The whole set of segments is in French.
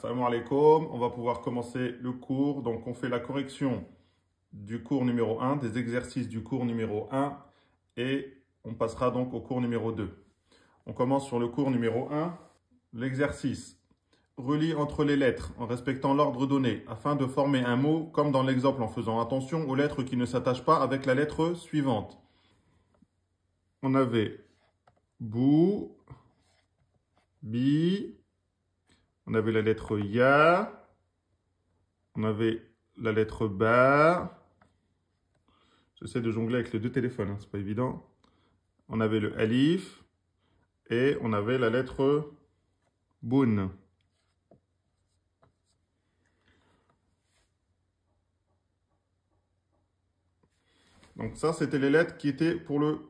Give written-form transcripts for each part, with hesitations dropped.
Salam alaikum, on va pouvoir commencer le cours. Donc on fait la correction du cours numéro 1, des exercices du cours numéro 1 et on passera donc au cours numéro 2. On commence sur le cours numéro 1, l'exercice. Relie entre les lettres en respectant l'ordre donné afin de former un mot comme dans l'exemple en faisant attention aux lettres qui ne s'attachent pas avec la lettre suivante. On avait bou, bi, on avait la lettre ya, on avait la lettre ba. J'essaie de jongler avec les deux téléphones, hein, c'est pas évident. On avait le alif et on avait la lettre boun. Donc ça, c'était les lettres qui étaient pour le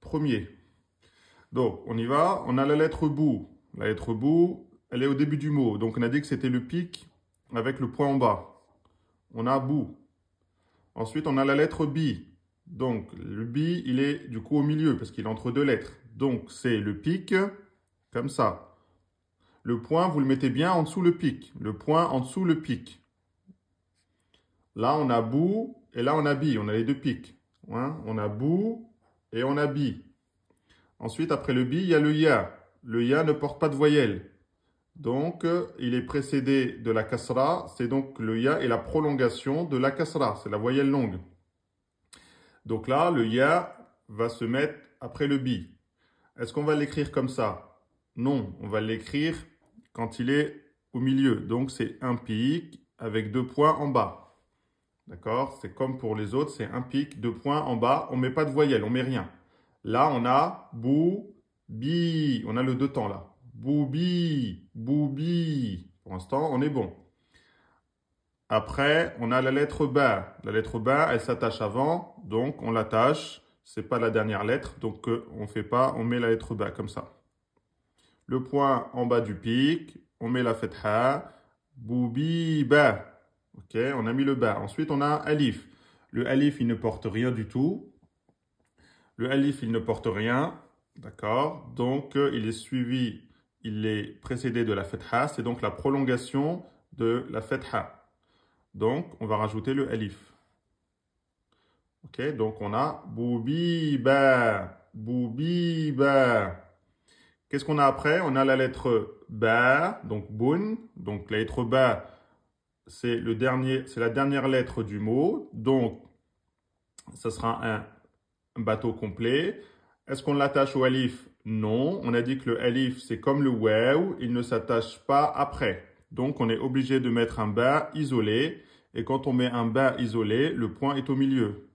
premier. Donc, on y va. On a la lettre bou. La lettre bou, elle est au début du mot. Donc, on a dit que c'était le pic avec le point en bas. On a bou. Ensuite, on a la lettre bi. Donc, le bi, il est du coup au milieu parce qu'il est entre deux lettres. Donc, c'est le pic, comme ça. Le point, vous le mettez bien en dessous le pic. Le point en dessous le pic. Là, on a bou et là, on a bi. On a les deux pics. Hein? On a bou et on a bi. Ensuite, après le bi, il y a le ya. Le ya ne porte pas de voyelle. Donc, il est précédé de la kasra. C'est donc le ya est la prolongation de la kasra. C'est la voyelle longue. Donc là, le ya va se mettre après le bi. Est-ce qu'on va l'écrire comme ça? Non, on va l'écrire quand il est au milieu. Donc, c'est un pic avec deux points en bas. D'accord? C'est comme pour les autres, c'est un pic, deux points en bas. On ne met pas de voyelle, on ne met rien. Là, on a bou, bi. On a le deux temps là. Boubi, boubi. Pour l'instant, on est bon. Après, on a la lettre ba. La lettre ba, elle s'attache avant. Donc, on l'attache. Ce n'est pas la dernière lettre. Donc, on ne fait pas. On met la lettre ba comme ça. Le point en bas du pic. On met la fetha. Boubi, ba. Ok, on a mis le ba. Ensuite, on a alif. Le alif, il ne porte rien du tout. Le alif, il ne porte rien. D'accord? Donc, il est suivi, il est précédé de la fetha. C'est donc la prolongation de la fetha. Donc, on va rajouter le alif. Ok? Donc, on a boubiba. Boubiba. Qu'est-ce qu'on a après? On a la lettre ba, donc boun. Donc, la lettre ba, c'est la dernière lettre du mot. Donc, ça sera un bateau complet. Est-ce qu'on l'attache au alif? Non. On a dit que le alif, c'est comme le waw, il ne s'attache pas après. Donc, on est obligé de mettre un ba isolé. Et quand on met un ba isolé, le point est au milieu.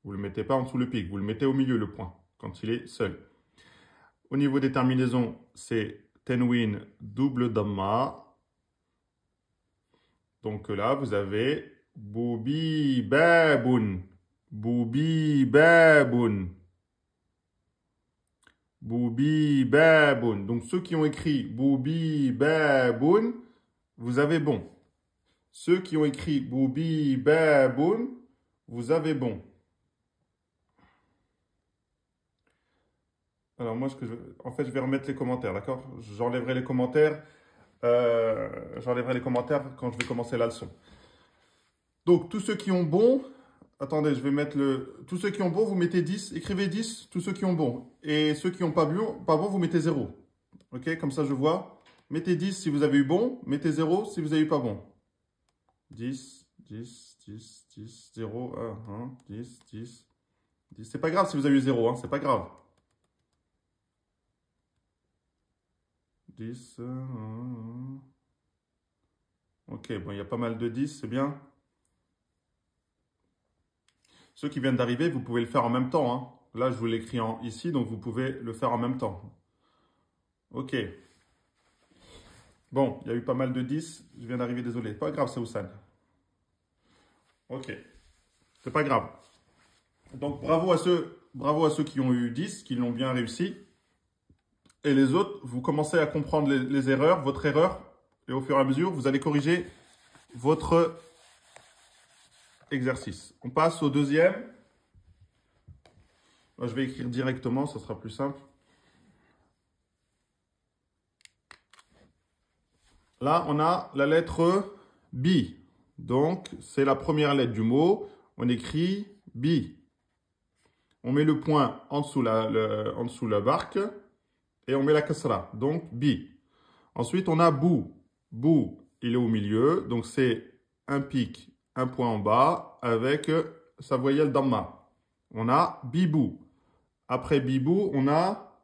Vous ne le mettez pas en dessous le pic, vous le mettez au milieu le point, quand il est seul. Au niveau des terminaisons, c'est tenwin double damma. Donc là, vous avez boubi baboun. Boubi baboun. Boubi baboun. Donc ceux qui ont écrit boubi baboun, vous avez bon. Ceux qui ont écrit boubi baboun, vous avez bon. Alors moi, en fait, je vais remettre les commentaires, d'accord? J'enlèverai les commentaires. J'enlèverai les commentaires quand je vais commencer la leçon. Donc, tous ceux qui ont bon, attendez, je vais mettre le... Tous ceux qui ont bon, vous mettez 10, écrivez 10, tous ceux qui ont bon. Et ceux qui n'ont pas bon, vous mettez 0. Ok, comme ça je vois. Mettez 10 si vous avez eu bon, mettez 0 si vous avez eu pas bon. 10, 10, 10, 10, 0, 1, 10, 10, 10. C'est pas grave si vous avez eu 0, hein, c'est pas grave. 10, Ok, bon, il y a pas mal de 10, c'est bien. Ceux qui viennent d'arriver, vous pouvez le faire en même temps. Hein. Là, je vous l'écris ici, donc vous pouvez le faire en même temps. Ok. Bon, il y a eu pas mal de 10. Je viens d'arriver, désolé. Pas grave, c'est Oussane. Ok. C'est pas grave. Donc, bravo à ceux qui ont eu 10, qui l'ont bien réussi. Et les autres, vous commencez à comprendre les erreurs, votre erreur. Et au fur et à mesure, vous allez corriger votre exercice. On passe au deuxième. Là, je vais écrire directement, ça sera plus simple. Là, on a la lettre bi. Donc, c'est la première lettre du mot. On écrit bi. On met le point en dessous la barque et on met la kasra. Donc, bi. Ensuite, on a bou. Bou, il est au milieu. Donc, c'est un pic, un point en bas avec sa voyelle damma. On a bibou. Après bibou, on a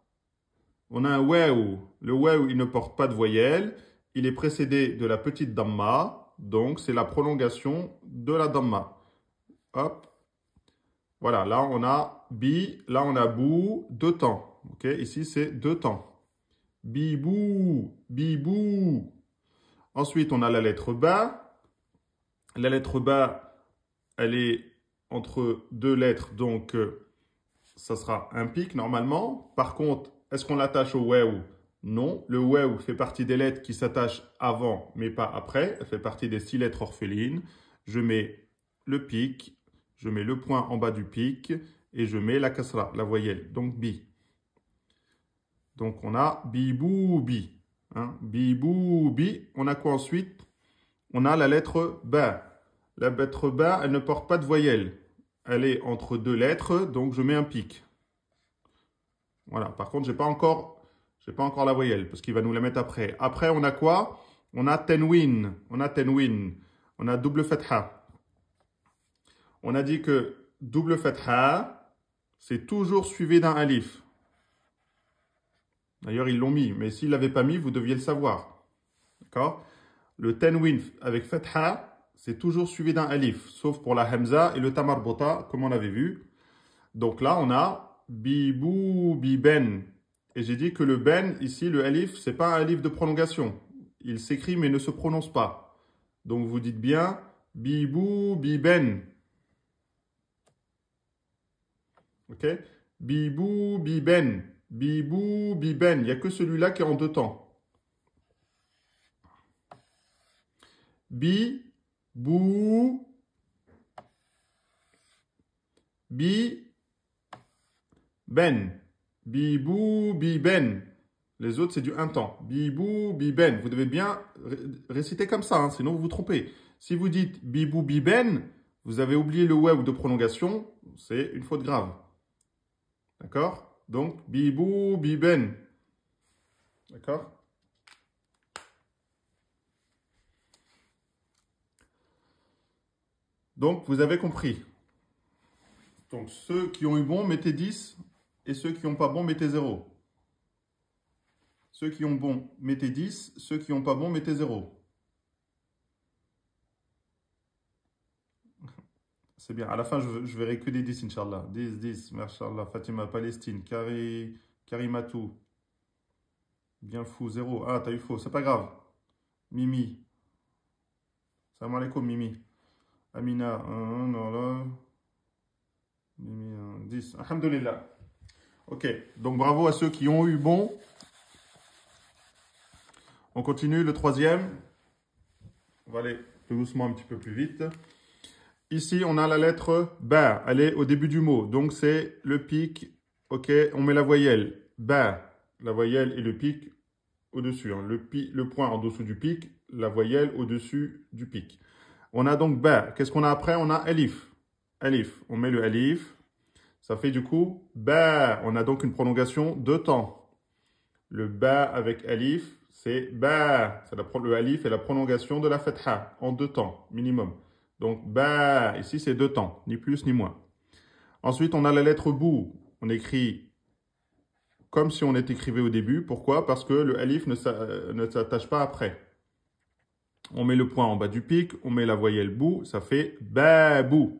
un wew. Le wew, il ne porte pas de voyelle. Il est précédé de la petite damma. Donc, c'est la prolongation de la damma. Hop. Voilà, là, on a bi. Là, on a bou. Deux temps. Ok, ici, c'est deux temps. Bibou. Bibou. Ensuite, on a la lettre ba. La lettre ba, elle est entre deux lettres. Donc, ça sera un pic normalement. Par contre, est-ce qu'on l'attache au wew? Non. Le wew fait partie des lettres qui s'attachent avant, mais pas après. Elle fait partie des 6 lettres orphelines. Je mets le pic, je mets le point en bas du pic et je mets la kasra, la voyelle. Donc, bi. Donc, on a bibou, bi. Hein? Bibou, bi. On a quoi ensuite? On a la lettre ba. La lettre ba, elle ne porte pas de voyelle. Elle est entre deux lettres, donc je mets un pic. Voilà. Par contre, je n'ai pas encore la voyelle, parce qu'il va nous la mettre après. Après, on a quoi? On a tenwin. On a tenwin. On a double fatha. On a dit que double fatha, c'est toujours suivi d'un alif. D'ailleurs, ils l'ont mis, mais s'ils ne l'avaient pas mis, vous deviez le savoir. D'accord? Le tenwin avec fatha, c'est toujours suivi d'un alif, sauf pour la hamza et le tamarbota, comme on avait vu. Donc là, on a bibou, biben. Et j'ai dit que le ben, ici, le alif, ce n'est pas un alif de prolongation. Il s'écrit mais ne se prononce pas. Donc vous dites bien bibou, biben. Ok? Bibou, biben. Bibou, biben. Il n'y a que celui-là qui est en deux temps. Bi, bou, bi, ben. Bibou, biben. Les autres, c'est du un temps. Bibou, biben. Vous devez bien réciter comme ça, hein, sinon vous vous trompez. Si vous dites bibou, biben, vous avez oublié le wew de prolongation, c'est une faute grave. D'accord? Donc, bibou, biben. D'accord? Donc, vous avez compris. Donc, ceux qui ont eu bon, mettez 10. Et ceux qui n'ont pas bon, mettez 0. Ceux qui ont bon, mettez 10. Ceux qui n'ont pas bon, mettez 0. C'est bien. À la fin, je verrai que des 10, Inch'Allah. 10, 10. Mashallah. Fatima, Palestine. Karimatou. Bien fou. 0. Ah, t'as eu faux. C'est pas grave. Mimi. Salam alaikum, Mimi. Amina. Non, là. Mimi, 10. Alhamdulillah. Ok, donc bravo à ceux qui ont eu bon. On continue le troisième. On va aller tout doucement un petit peu plus vite. Ici, on a la lettre ba. Elle est au début du mot. Donc, c'est le pic. Ok, on met la voyelle. Ba. La voyelle et le pic au-dessus. Hein. Le point en dessous du pic. La voyelle au-dessus du pic. On a donc ba. Qu'est-ce qu'on a après? On a alif. Alif. On met le alif. Ça fait du coup ba. On a donc une prolongation de temps. Le ba avec alif, c'est ba. Le alif est la prolongation de la fatha en deux temps minimum. Donc ba, ici c'est deux temps, ni plus ni moins. Ensuite, on a la lettre bou. On écrit comme si on écrivait au début. Pourquoi? Parce que le alif ne s'attache pas après. On met le point en bas du pic, on met la voyelle bou, ça fait babou.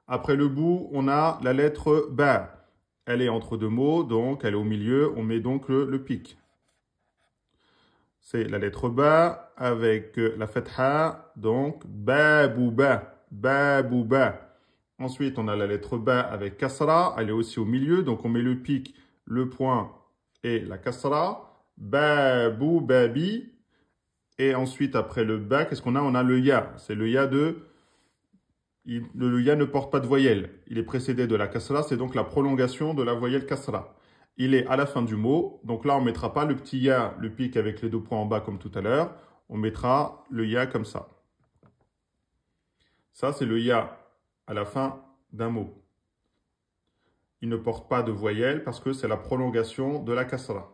Après le bout, on a la lettre ba. Elle est entre deux mots, donc elle est au milieu. On met donc le pic. C'est la lettre ba avec la fatha, donc babouba, babouba. Ensuite, on a la lettre ba avec kasra. Elle est aussi au milieu, donc on met le pic, le point et la kasra. Babou, babi. Et ensuite, après le ba, qu'est-ce qu'on a? On a le ya. C'est le ya de... Le ya ne porte pas de voyelle. Il est précédé de la kasra, c'est donc la prolongation de la voyelle kasra. Il est à la fin du mot, donc là on ne mettra pas le petit ya, le pic avec les deux points en bas comme tout à l'heure. on mettra le ya comme ça. Ça, c'est le ya à la fin d'un mot. Il ne porte pas de voyelle parce que c'est la prolongation de la kasra.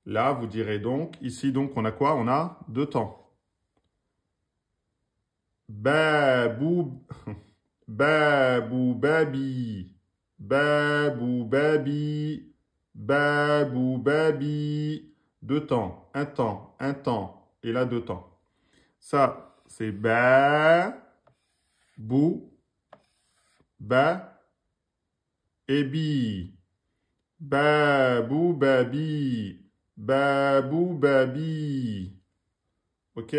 Là, vous direz donc, ici, donc, on a quoi? On a deux temps. Babou, babou, babi, babou, babi, babou, babi. Deux temps, et là deux temps. Ça, c'est ba, bou, ba, et bi. Babou, babi, babou, babi. Ok?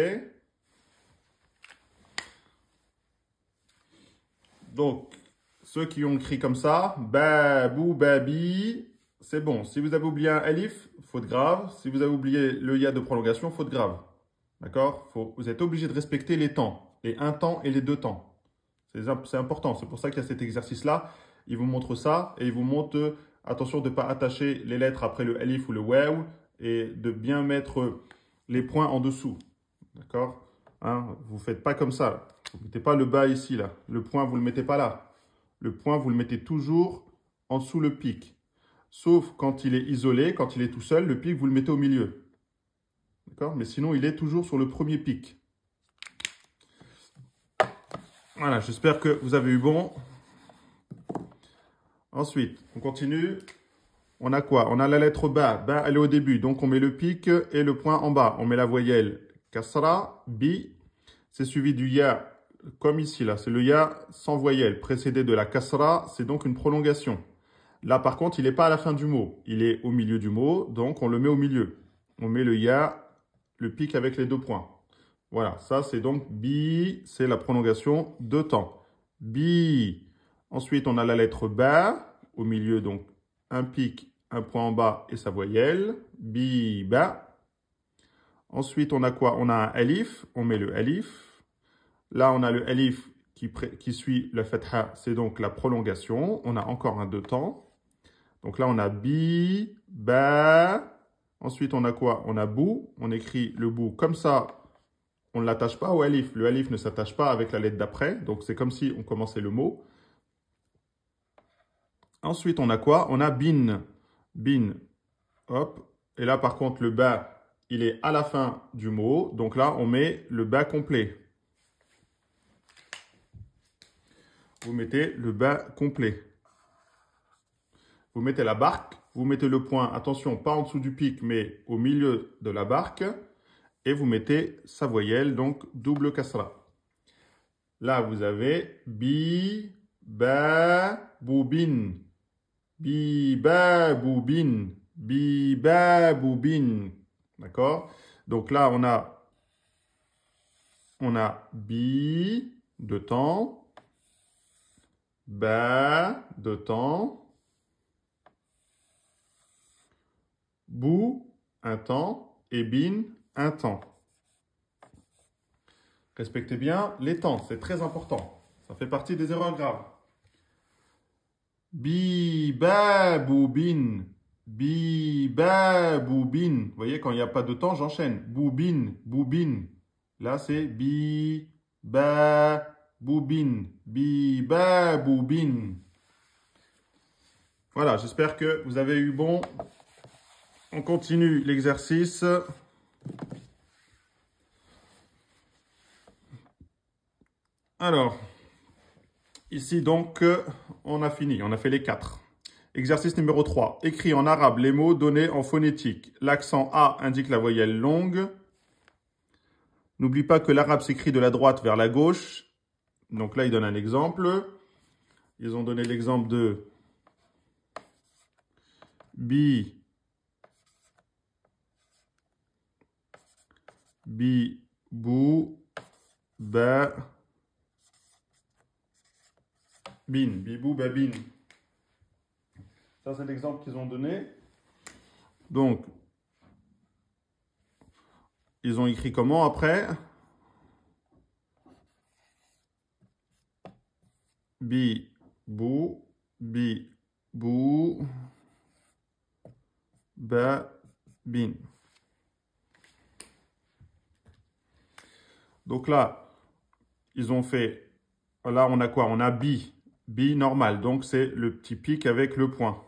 Donc, ceux qui ont écrit comme ça, babou, babi, c'est bon. Si vous avez oublié un alif, faute grave. Si vous avez oublié le ya de prolongation, faute grave. D'accord? Vous êtes obligé de respecter les temps, les un temps et les deux temps. C'est important. C'est pour ça qu'il y a cet exercice-là. Il vous montre ça et il vous montre, attention de ne pas attacher les lettres après le alif ou le waw et de bien mettre les points en dessous. D'accord? Hein? Vous ne faites pas comme ça. Vous ne mettez pas le bas ici, là. Le point, vous ne le mettez pas là. Le point, vous le mettez toujours en dessous le pic. Sauf quand il est isolé, quand il est tout seul, le pic, vous le mettez au milieu. D'accord? Mais sinon, il est toujours sur le premier pic. Voilà, j'espère que vous avez eu bon. Ensuite, on continue. On a quoi? On a la lettre ba. Ba, elle est au début. Donc, on met le pic et le point en bas. On met la voyelle kasra, bi. C'est suivi du ya, comme ici, là. C'est le ya sans voyelle, précédé de la kasra. C'est donc une prolongation. Là, par contre, il n'est pas à la fin du mot. Il est au milieu du mot, donc on le met au milieu. On met le ya, le pic avec les deux points. Voilà, ça c'est donc bi, c'est la prolongation de temps. Bi. Ensuite, on a la lettre ba, au milieu, donc un pic, un point en bas et sa voyelle. Bi, ba. Ensuite, on a quoi? On a un alif, on met le alif. Là, on a le alif qui suit la fatha, c'est donc la prolongation. On a encore un deux temps. Donc là, on a bi, ba. Ensuite, on a quoi? On a bou. On écrit le bou comme ça. On ne l'attache pas au alif. Le alif ne s'attache pas avec la lettre d'après. Donc, c'est comme si on commençait le mot. Ensuite, on a quoi? On a bin. Bin. Hop. Et là, par contre, le ba, il est à la fin du mot. Donc là, on met le ba complet. Vous mettez le ba complet. Vous mettez la barque, vous mettez le point, attention, pas en dessous du pic, mais au milieu de la barque. Et vous mettez sa voyelle, donc double kasra. Là, vous avez bi, ba, boubin. Bi, ba, boubin. Bi, ba, boubin. D'accord? Donc là, on a bi, deux temps. Ba, deux temps. Bou, un temps. Et bin, un temps. Respectez bien les temps, c'est très important. Ça fait partie des erreurs graves. Bi, ba, boubin. Bi, ba, boubin. Vous voyez, quand il n'y a pas de temps, j'enchaîne. Boubin, boubin. Là, c'est bi, ba, boubin. Bi, ba, boubin. Voilà, j'espère que vous avez eu bon. On continue l'exercice. Alors, ici donc, on a fini, on a fait les 4. Exercice numéro 3. Écris en arabe les mots donnés en phonétique. L'accent A indique la voyelle longue. N'oublie pas que l'arabe s'écrit de la droite vers la gauche. Donc là, ils donnent un exemple. Ils ont donné l'exemple de bi, bou, ba, bin. Bibou, babine. Ça, c'est l'exemple qu'ils ont donné. Donc, ils ont écrit comment après? Bi, bou, ba, bin. Donc là, ils ont fait, là on a quoi? On a bi, bi normal. Donc c'est le petit pic avec le point.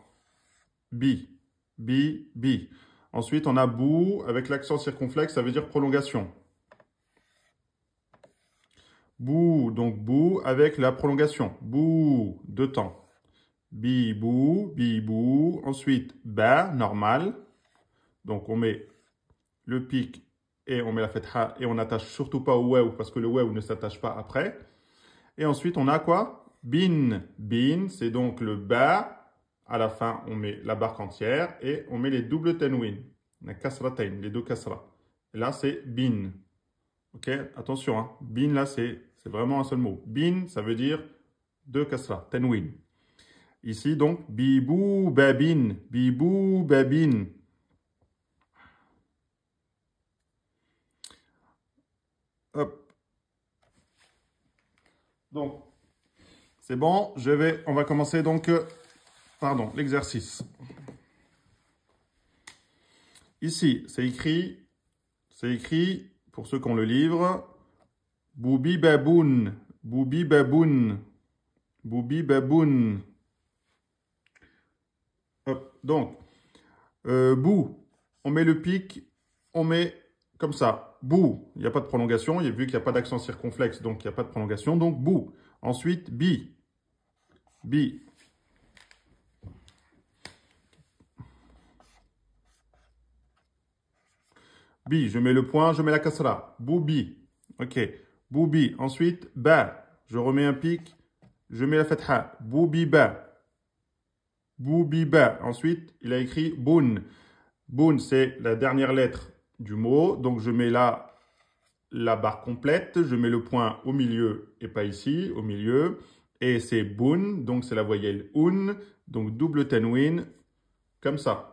Bi, bi, bi. Ensuite, on a bou avec l'accent circonflexe, ça veut dire prolongation. Bou, donc bou avec la prolongation. Bou, deux temps. Bi, bou. Ensuite, ba, normal. Donc, on met le pic et on met la fetha et on n'attache surtout pas au waw parce que le waw ne s'attache pas après. Et ensuite, on a quoi? Bin. Bin, c'est donc le ba. À la fin, on met la barque entière et on met les doubles tenwin. On a kasratain, les deux kasra. Et là, c'est bin. Ok, attention, hein. Bin, là, c'est vraiment un seul mot. Bin, ça veut dire deux kasra, tenwin. Ici, donc, bibou babin, bibou babin. Hop. Donc, c'est bon, on va commencer donc, l'exercice. Ici, c'est écrit, pour ceux qui ont le livre, Boubi baboun, boubi baboun, boubi baboun. Hop, donc, bou, on met le pic, on met comme ça, bou, il n'y a pas de prolongation, vu qu'il n'y a pas d'accent circonflexe, donc il n'y a pas de prolongation, donc bou. Ensuite, bi, bi. Bi, je mets le point, je mets la kasra. Boubi. Ok. Boubi. Ensuite, ba. Je remets un pic, je mets la fatha. Boubi ba. Boubi ba. Ensuite, il a écrit boun. Boun, c'est la dernière lettre du mot. Donc, je mets là la barre complète. Je mets le point au milieu et pas ici, au milieu. Et c'est boun. Donc, c'est la voyelle un. Donc, double tenwin. Comme ça.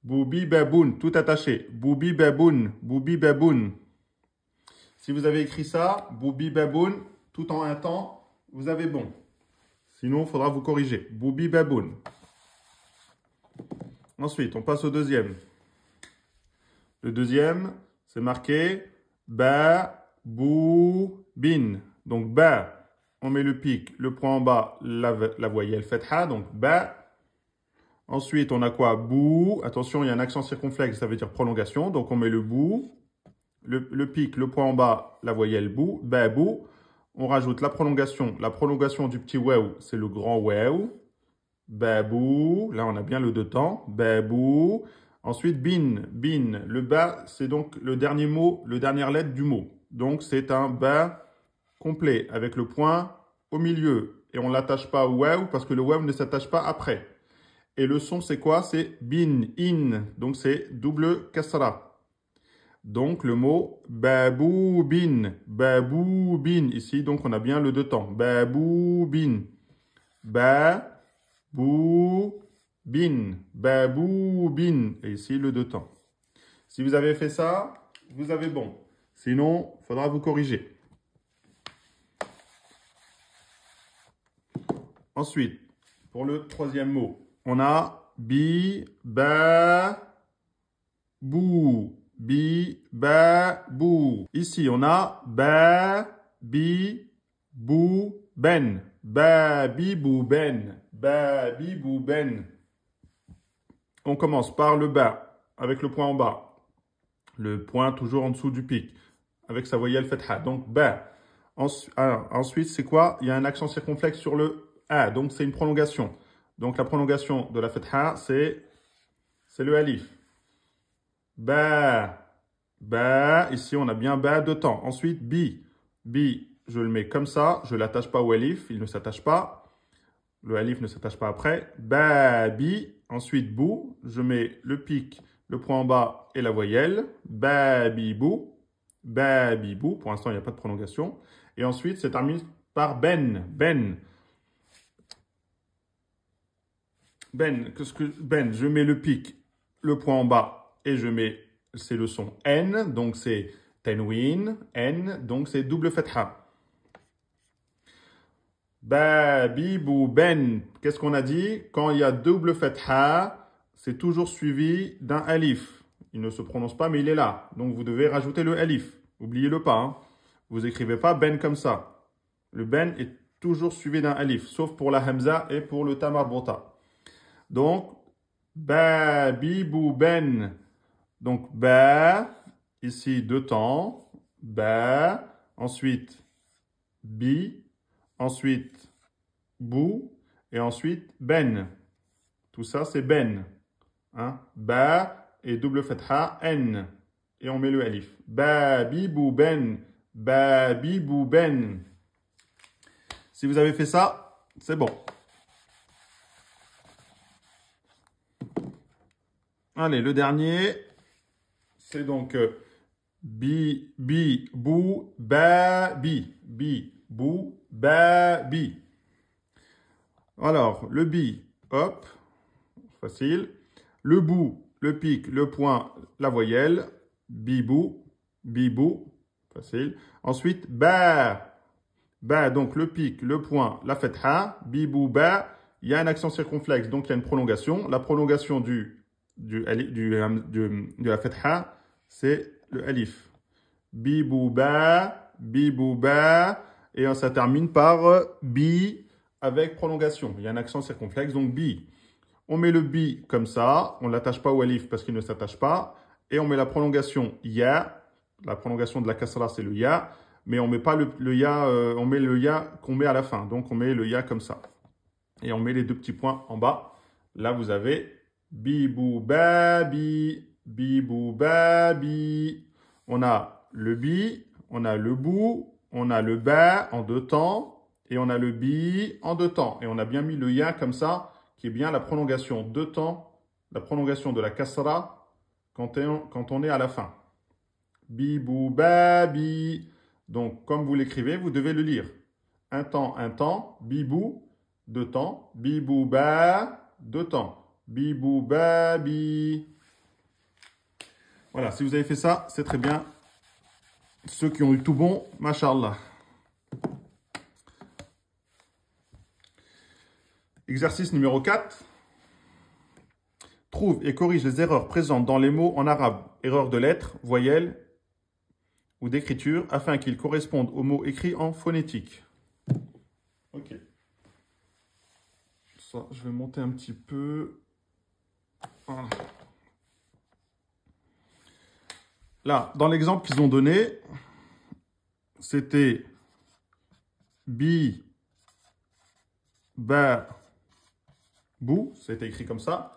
Boubi baboun, tout attaché. Boubi baboun, boubi baboun. Si vous avez écrit ça, boubi baboun, tout en un temps, vous avez bon. Sinon, il faudra vous corriger. Boubi baboun. Ensuite, on passe au deuxième. Le deuxième, c'est marqué ba, bou, bin. Donc, ba, on met le pic, le point en bas, la voyelle fetha, donc ba. Ensuite, on a quoi? Bou. Attention, il y a un accent circonflexe, ça veut dire prolongation. Donc, on met le bou, le pic, le point en bas, la voyelle bou, ba, bou. On rajoute la prolongation. La prolongation du petit waw, c'est le grand waw. Ba, bou. Là, on a bien le deux temps. Ba, bou. Ensuite, bin. Bin. Le ba, c'est donc le dernier mot, le dernière lettre du mot. Donc, c'est un ba complet avec le point au milieu. Et on ne l'attache pas au waw parce que le waw ne s'attache pas après. Et le son, c'est quoi? C'est bin, in. Donc, c'est double kasra. Donc, le mot babou bin. Babou bin. Ici, donc, on a bien le deux temps. Babou bin. Babou bin. Babou bin. Et ici, le deux temps. Si vous avez fait ça, vous avez bon. Sinon, il faudra vous corriger. Ensuite, pour le troisième mot. On a bi, ba, bou. Bi, ba, bou. Ici, on a ba, bi, bou, ben. Ba, bi, bou, ben. Ba, bi, bou, ben. On commence par le ba, avec le point en bas. Le point toujours en dessous du pic, avec sa voyelle fetha. Donc, ba. Ensuite, c'est quoi? Il y a un accent circonflexe sur le a, donc c'est une prolongation. Donc, la prolongation de la fetha, c'est le alif. Ba. Ba. Ici, on a bien ba deux temps. Ensuite, bi. Bi, je le mets comme ça. Je ne l'attache pas au alif. Il ne s'attache pas. Le alif ne s'attache pas après. Ba, bi. Ensuite, bou. Je mets le pic, le point en bas et la voyelle. Ba, bi, bou. Ba, bi, bou. Pour l'instant, il n'y a pas de prolongation. Et ensuite, c'est terminé par ben. Ben. Ben, ben, je mets le pic, le point en bas et je mets, c'est le son N, donc c'est tenwin, N, donc c'est double fetha. Ba, bi, bou, ben. Qu'est-ce qu'on a dit? Quand il y a double fetha, c'est toujours suivi d'un alif. Il ne se prononce pas, mais il est là. Donc vous devez rajouter le alif. N'oubliez-le pas. Hein. vous écrivez pas ben comme ça. Le ben est toujours suivi d'un alif, sauf pour la hamza et pour le ta marbouta. Donc, ba, bi, bou, ben. Donc, ba, ici, deux temps. Ba, ensuite, bi, ensuite, bou, et ensuite, ben. Tout ça, c'est ben. Hein? Ba et double fatha, n. Et on met le alif. Ba, bi, bou, ben. Ba, bi, bou, ben. Si vous avez fait ça, c'est bon. Allez, le dernier, c'est donc bi, bi, bou, ba, bi. Bi, bou, ba, bi. Alors, le bi, hop, facile. Le bou, le pic, le point, la voyelle. Bibou, bibou, facile. Ensuite, ba. Ba, donc le pic, le point, la fatha. Bibou, ba. Il y a un accent circonflexe, donc il y a une prolongation. La prolongation de la fatha, c'est le alif. Bibou, ba. Bibou, ba. Et ça termine par bi avec prolongation. Il y a un accent circonflexe, donc bi. On met le bi comme ça, on ne l'attache pas au alif parce qu'il ne s'attache pas. Et on met la prolongation ya. La prolongation de la kasra, c'est le ya. Mais on ne met pas le ya, on met le ya qu'on met à la fin. Donc on met le ya comme ça. Et on met les deux petits points en bas. Là, vous avez bibou babi, bibou babi. On a le bi, on a le bou, on a le ba en deux temps. Et on a le bi en deux temps. Et on a bien mis le ya comme ça, qui est bien la prolongation deux temps, la prolongation de la kasra quand on est à la fin. Bibou, babi. Donc, comme vous l'écrivez, vous devez le lire. Un temps, bibou, deux temps, bibou, ba, deux temps, bibou, babi. Voilà, si vous avez fait ça, c'est très bien. Ceux qui ont eu tout bon, mashallah. Exercice numéro 4. Trouve et corrige les erreurs présentes dans les mots en arabe. Erreurs de lettres, voyelles ou d'écriture afin qu'ils correspondent aux mots écrits en phonétique. Ok. Ça, je vais monter un petit peu. Voilà. Là, dans l'exemple qu'ils ont donné, c'était bi, ba, bou, c'était écrit comme ça.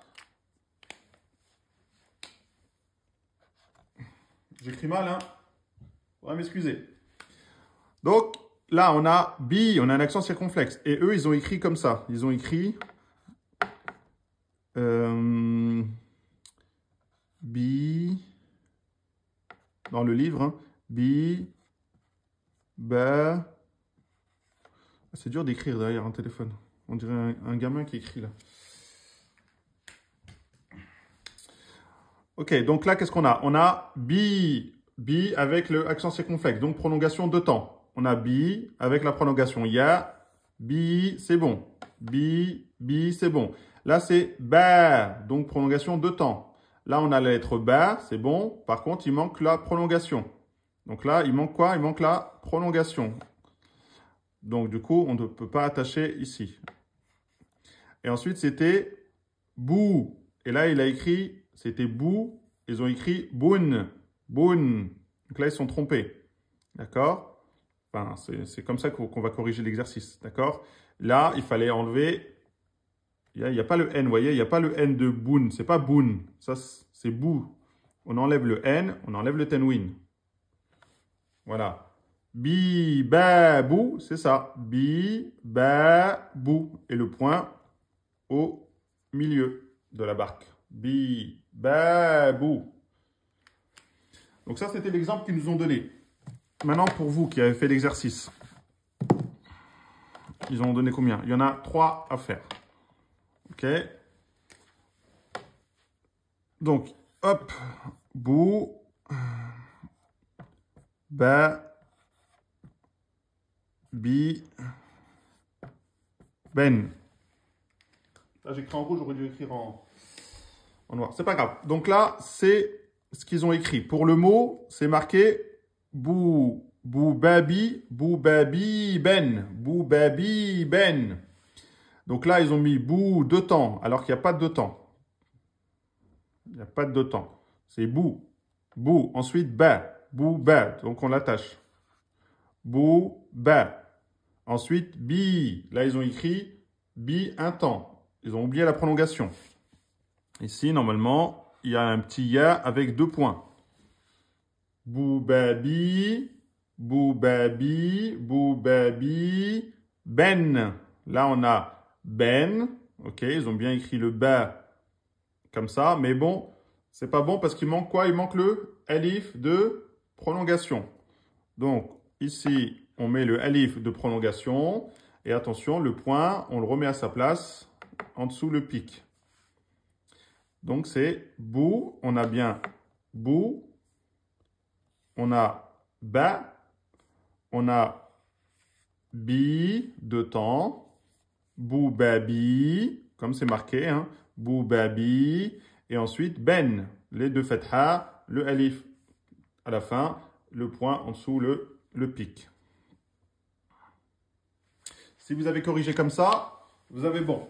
J'écris mal, hein? Faudra m'excuser. Donc, là, on a bi, on a un accent circonflexe. Et eux, ils ont écrit comme ça. Ils ont écrit bi, dans le livre, hein, bi, ba. C'est dur d'écrire derrière un téléphone. On dirait un gamin qui écrit là. Ok, donc là, qu'est-ce qu'on a? On a bi avec le accent circonflexe, donc prolongation de temps. On a bi avec la prolongation ya, bi, c'est bon. Bi, c'est bon. Là, c'est ba, donc prolongation de temps. Là, on a la lettre ba, c'est bon. Par contre, il manque la prolongation. Donc là, il manque quoi? Il manque la prolongation. Donc, du coup, on ne peut pas attacher ici. Et ensuite, c'était bou. Et là, il a écrit, c'était bou. Ils ont écrit boun. Boun. Donc là, ils sont trompés. D'accord? Enfin, c'est comme ça qu'on va corriger l'exercice. D'accord? Là, il fallait enlever. Il n'y a pas le N, vous voyez? Il n'y a pas le N de boun. C'est pas boun. Ça, c'est bou. On enlève le N, on enlève le tenwin. Voilà. Bi, ba, bou, c'est ça. Bi, ba, bou. Et le point au milieu de la barque. Bi, ba, bou. Donc ça, c'était l'exemple qu'ils nous ont donné. Maintenant, pour vous qui avez fait l'exercice, ils ont donné combien? Il y en a 3 à faire. OK? Donc, hop, bou, ba, bi, ben. Là, j'écris en rouge, j'aurais dû écrire en noir. C'est pas grave. Donc là, c'est ce qu'ils ont écrit. Pour le mot, c'est marqué bou, Boubabi, boubabi, ben. Boubabi, ben. Donc là, ils ont mis bou deux temps, alors qu'il n'y a pas de deux temps. Il n'y a pas de deux temps. C'est bou, bou. Ensuite, ba, bou, ba. Donc on l'attache. Bou, ba. Ensuite, bi. Là, ils ont écrit bi un temps. Ils ont oublié la prolongation. Ici, normalement, il y a un petit ya avec deux points. Boubabi, boubabi, boubabi, ben. Là, on a ben. Ok, ils ont bien écrit le ba comme ça. Mais bon, c'est pas bon parce qu'il manque quoi? Il manque le alif de prolongation. Donc, ici, on met le alif de prolongation. Et attention, le point, on le remet à sa place en dessous le pic. Donc, c'est bou. On a bien bou. On a ba. On a bi, deux temps. Bou, babi, comme c'est marqué. Hein. Bou, babi. Et ensuite, ben. Les deux fatha, le alif à la fin, le point en dessous le pic. Si vous avez corrigé comme ça, vous avez bon.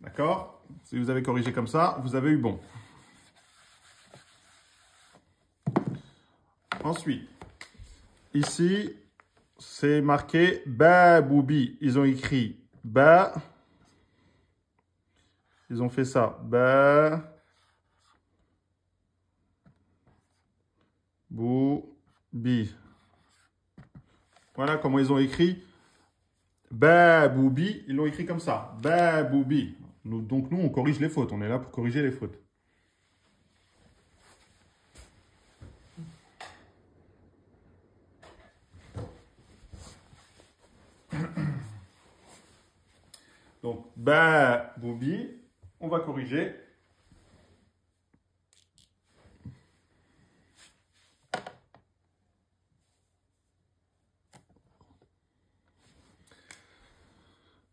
D'accord? Si vous avez corrigé comme ça, vous avez eu bon. Ensuite, ici, c'est marqué ba boubi. Ils ont écrit ba. Ils ont fait ça. Ba boubi. Voilà comment ils ont écrit ba boubi. Ils l'ont écrit comme ça. Ba boubi. Donc nous, on corrige les fautes. On est là pour corriger les fautes. Donc, ba, boubi, on va corriger.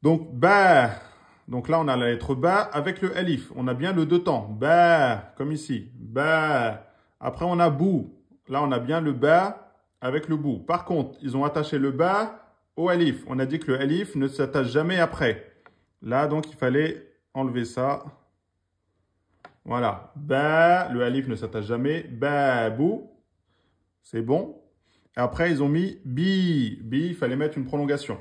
Donc, ba, donc là, on a la lettre ba avec le alif. On a bien le deux temps. Ba, comme ici. Ba. Après, on a bou. Là, on a bien le ba avec le bou. Par contre, ils ont attaché le ba au alif. On a dit que le alif ne s'attache jamais après. Là, donc, il fallait enlever ça. Voilà. Ba, le alif ne s'attache jamais. Ba, bou. C'est bon. Et après, ils ont mis bi. Bi, il fallait mettre une prolongation.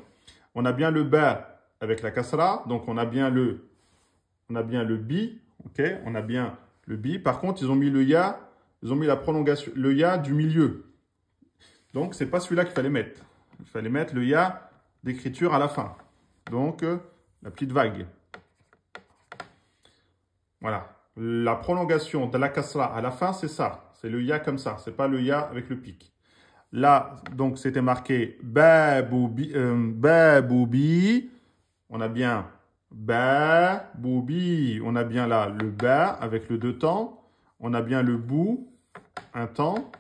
On a bien le ba avec la kasra. Donc, on a bien le bi. OK? On a bien le bi. Par contre, ils ont mis le ya. Ils ont mis la prolongation, le ya du milieu. Donc, c'est pas celui-là qu'il fallait mettre. Il fallait mettre le ya d'écriture à la fin. Donc, la petite vague. Voilà. La prolongation de la kasra à la fin, c'est ça. C'est le ya comme ça. C'est pas le ya avec le pic. Là, donc, c'était marqué ba boubi. On a bien ba boubi. On a bien là le ba avec le deux temps. On a bien le bou, un temps.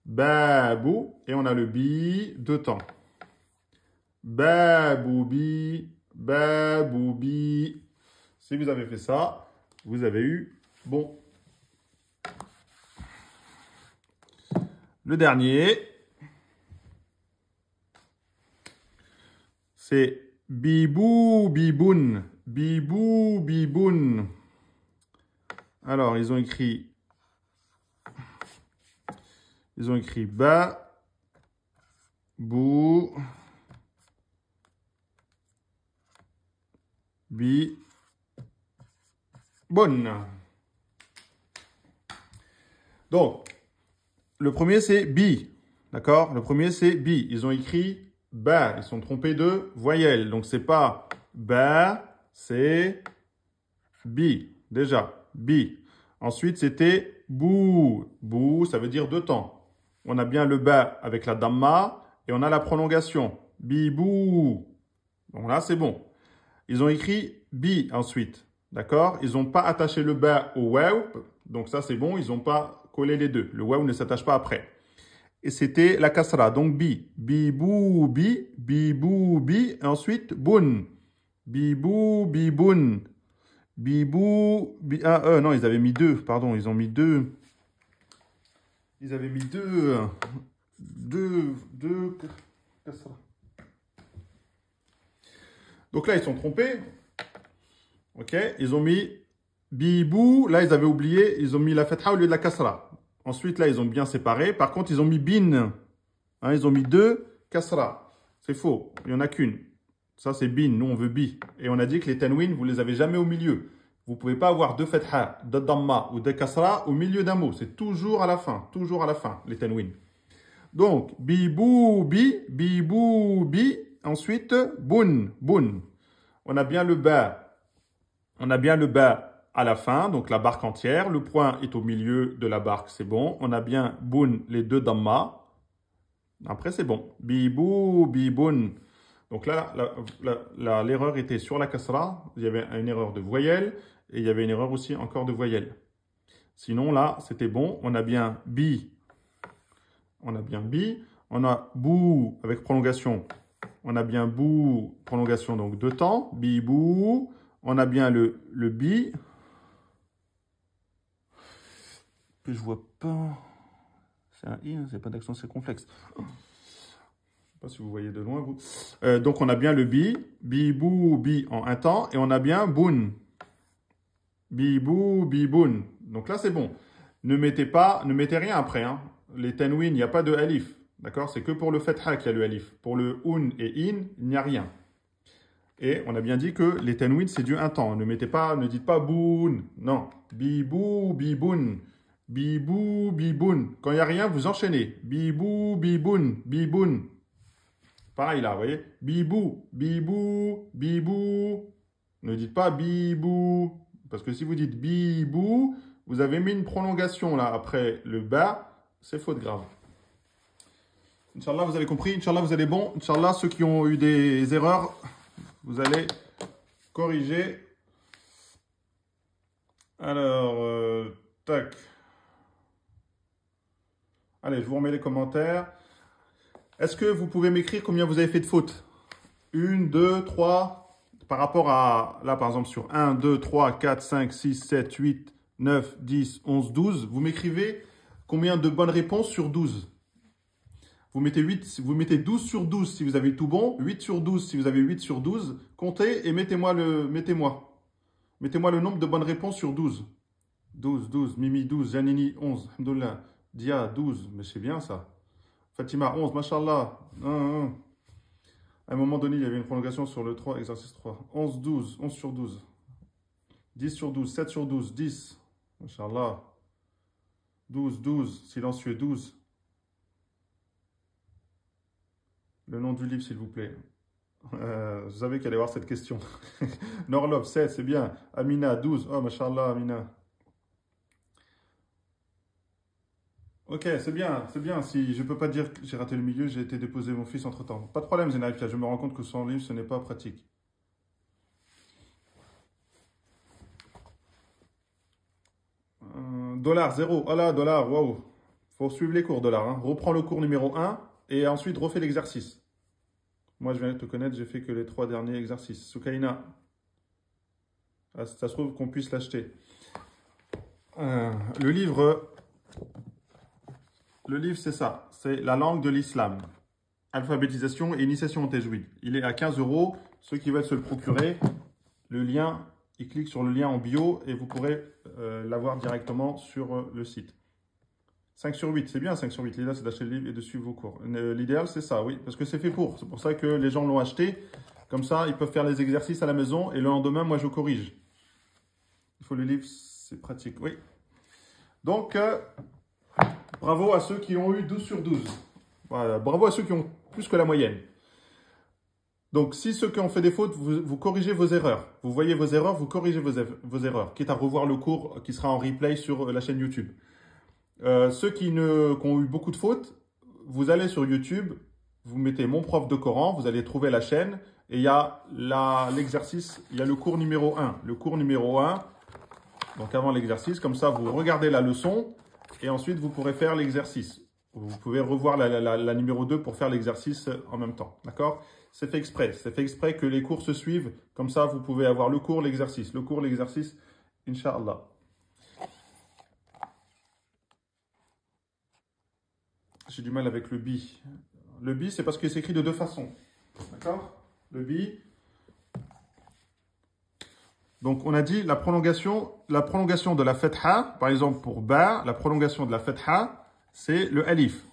Ba bou. Et on a le bi, deux temps. Ba boubi. Ba boubi. Si vous avez fait ça, vous avez eu bon. Le dernier, c'est bibou biboun. Bibou biboun. Alors, ils ont écrit ba, bou, bi, bonne. Donc, le premier c'est bi, d'accord? Le premier c'est bi. Ils ont écrit ba, ils sont trompés de voyelle. Donc, c'est pas ba, c'est bi, déjà, bi. Ensuite, c'était bou. Bou, ça veut dire deux temps. On a bien le ba avec la damma et on a la prolongation. Bibou. Donc là, c'est bon. Ils ont écrit bi ensuite. D'accord? Ils n'ont pas attaché le ba au waw. Donc ça, c'est bon. Ils n'ont pas collé les deux. Le waw ne s'attache pas après. Et c'était la kasra. Donc bi. Bibou, bi. Bibou, bi. Et ensuite, boun. Bibou, biboun. Bibou, bi. Ah, non, ils avaient mis deux. Pardon, ils ont mis deux. Ils avaient mis deux deux kasra. Donc là, ils sont trompés. Ok, ils ont mis bibou. Là, ils avaient oublié, ils ont mis la fatha au lieu de la kasra. Ensuite, là, ils ont bien séparé. Par contre, ils ont mis bin. Hein, ils ont mis 2 kasra. C'est faux, il n'y en a qu'une. Ça, c'est bin. Nous, on veut bi. Et on a dit que les tanwin, vous ne les avez jamais au milieu. Vous ne pouvez pas avoir 2 fatha, 2 damma ou 2 kasra au milieu d'un mot. C'est toujours à la fin. Toujours à la fin, les tanwin. Donc, bibou, bi. Ensuite, boun. On a bien le ba. On a bien le ba à la fin, donc la barque entière. Le point est au milieu de la barque, c'est bon. On a bien boun, les 2 damma. Après, c'est bon. Bibou, biboun. Donc là, l'erreur était sur la kasra. Il y avait une erreur de voyelle. Et il y avait une erreur aussi encore de voyelle. Sinon, là, c'était bon. On a bien bi. On a bien bi. On a bou avec prolongation. On a bien bou, prolongation, donc 2 temps. Bibou. On a bien le bi. Que je vois pas. C'est un i, hein, c'est pas d'accent circonflexe. Je ne sais pas si vous voyez de loin, vous. Donc, on a bien le bi. Bibou, bi en un temps. Et on a bien boun. Bibou, biboun. Donc là, c'est bon. Ne mettez rien après. Hein. Les tanwin, il n'y a pas de alif. D'accord? C'est que pour le fatha qu'il y a le alif. Pour le un et in, il n'y a rien. Et on a bien dit que les tanwin, c'est du un temps. Ne dites pas boun. Non. Bibou, biboun. Bibou, biboun. Quand il n'y a rien, vous enchaînez. Bibou, biboun. Pareil là, vous voyez? Bibou. Ne dites pas bibou. Parce que si vous dites bibou, vous avez mis une prolongation là après le ba. C'est faute grave. Inch'Allah, vous avez compris. Inch'Allah, vous allez bon. Inch'Allah, ceux qui ont eu des erreurs, vous allez corriger. Alors, tac. Allez, je vous remets les commentaires. Est-ce que vous pouvez m'écrire combien vous avez fait de fautes? 1, 2, 3. Par rapport à, là par exemple sur 1, 2, 3, 4, 5, 6, 7, 8, 9, 10, 11, 12. Vous m'écrivez combien de bonnes réponses sur 12? Vous mettez 12 sur 12 si vous avez tout bon, 8 sur 12 si vous avez 8 sur 12. Comptez et mettez-moi le nombre de bonnes réponses sur 12. 12, Mimi 12, Janini 11, Alhamdoulilah, Dia 12, mais c'est bien ça. Fatima 11, Mashallah. À un moment donné, il y avait une prolongation sur le 3, exercice 3. 11 sur 12. 10 sur 12, 7 sur 12, 10. Mashallah. 12, silencieux 12. Le nom du livre, s'il vous plaît. Je savais qu'il allait y avoir cette question. Norlov, 7, c'est bien. Amina, 12. Oh, mashallah, Amina. Ok, c'est bien. Si je ne peux pas dire que j'ai raté le milieu, j'ai été déposer mon fils entre-temps. Pas de problème, Zénaïfia. Je me rends compte que sans livre, ce n'est pas pratique. Dollar, 0. Oh là, dollar, waouh. Faut suivre les cours, dollar. Hein. Reprends le cours numéro 1 et ensuite refais l'exercice. Moi, je viens de te connaître, j'ai fait que les 3 derniers exercices. Soukaina. Ah, ça se trouve qu'on puisse l'acheter. Le livre, c'est ça. C'est la langue de l'islam. Alphabétisation et initiation au tajwid. Il est à 15 €. Ceux qui veulent se le procurer, le lien, ils cliquent sur le lien en bio et vous pourrez l'avoir directement sur le site. 5 sur 8, c'est bien 5 sur 8. L'idéal, c'est d'acheter le livre et de suivre vos cours. L'idéal, c'est ça, oui, parce que c'est fait pour. C'est pour ça que les gens l'ont acheté. Comme ça, ils peuvent faire les exercices à la maison et le lendemain, moi, je corrige. Il faut le livre, c'est pratique, oui. Donc, bravo à ceux qui ont eu 12 sur 12. Voilà, bravo à ceux qui ont plus que la moyenne. Donc, si ceux qui ont fait des fautes, vous corrigez vos erreurs. Vous voyez vos erreurs, vous corrigez vos erreurs. Quitte à revoir le cours qui sera en replay sur la chaîne YouTube. Ceux qui ont eu beaucoup de fautes, vous allez sur YouTube, vous mettez mon prof de Coran, vous allez trouver la chaîne et il y a l'exercice, il y a le cours numéro 1. Le cours numéro 1, donc avant l'exercice, comme ça vous regardez la leçon et ensuite vous pourrez faire l'exercice. Vous pouvez revoir la numéro 2 pour faire l'exercice en même temps. D'accord? C'est fait exprès. C'est fait exprès que les cours se suivent. Comme ça, vous pouvez avoir le cours, l'exercice. Le cours, l'exercice, Inch'Allah. J'ai du mal avec le bi. Le bi, c'est parce qu'il s'écrit de deux façons. D'accord? Le bi. Donc, on a dit la prolongation de la fetha, par exemple pour ba, la prolongation de la fetha, c'est le alif.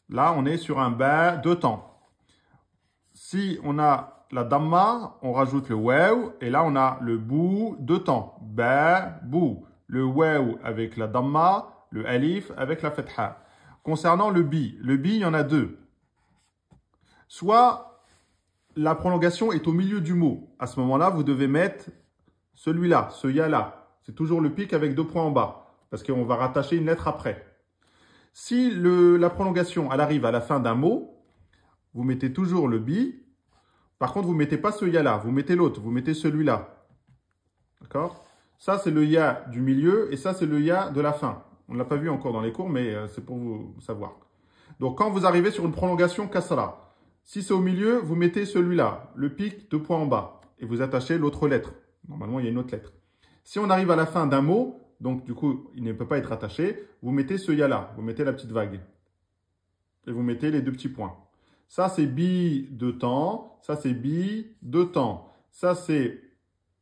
Là, on est sur un ba deux temps. Si on a la damma, on rajoute le waw, et là, on a le bou deux temps. Ba, bou. Le waw avec la damma, le alif avec la fetha. Concernant le bi, il y en a deux. Soit la prolongation est au milieu du mot. À ce moment-là, vous devez mettre celui-là, ce ya-là. C'est toujours le pic avec deux points en bas, parce qu'on va rattacher une lettre après. Si la prolongation, elle arrive à la fin d'un mot, vous mettez toujours le bi. Par contre, vous ne mettez pas ce ya-là, vous mettez l'autre, vous mettez celui-là. D'accord? Ça, c'est le ya du milieu, et ça, c'est le ya de la fin. On ne l'a pas vu encore dans les cours, mais c'est pour vous savoir. Donc, quand vous arrivez sur une prolongation kasra, si c'est au milieu, vous mettez celui-là, le pic, deux points en bas, et vous attachez l'autre lettre. Normalement, il y a une autre lettre. Si on arrive à la fin d'un mot, donc du coup, il ne peut pas être attaché, vous mettez ce ya-là, vous mettez la petite vague. Et vous mettez les deux petits points. Ça, c'est bi de temps, ça, c'est bi de temps. Ça, c'est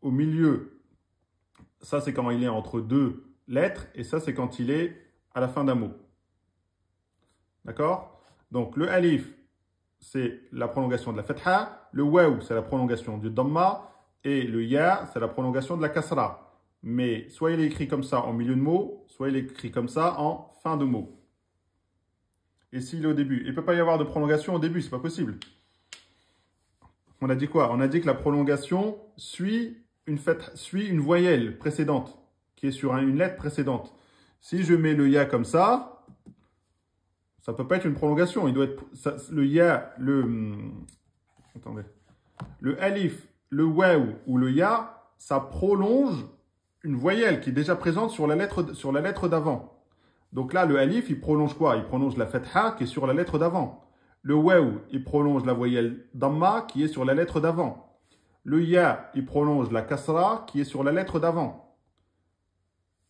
au milieu, ça, c'est quand il est entre deux lettres, et ça, c'est quand il est à la fin d'un mot. D'accord? Donc, le alif, c'est la prolongation de la fetha. Le waw, c'est la prolongation du damma. Et le ya, c'est la prolongation de la kasra. Mais soit il est écrit comme ça en milieu de mot, soit il est écrit comme ça en fin de mot. Et s'il est au début, il ne peut pas y avoir de prolongation au début, c'est pas possible. On a dit quoi? On a dit que la prolongation suit une voyelle précédente, qui est sur une lettre précédente. Si je mets le ya comme ça ne peut pas être une prolongation. Il doit être le ya, attendez, le alif, le waw ou le ya, ça prolonge une voyelle qui est déjà présente sur la lettre d'avant. Donc là, le alif, il prolonge quoi? Il prolonge la fetha qui est sur la lettre d'avant. Le waw, il prolonge la voyelle damma qui est sur la lettre d'avant. Le ya, il prolonge la kasra qui est sur la lettre d'avant.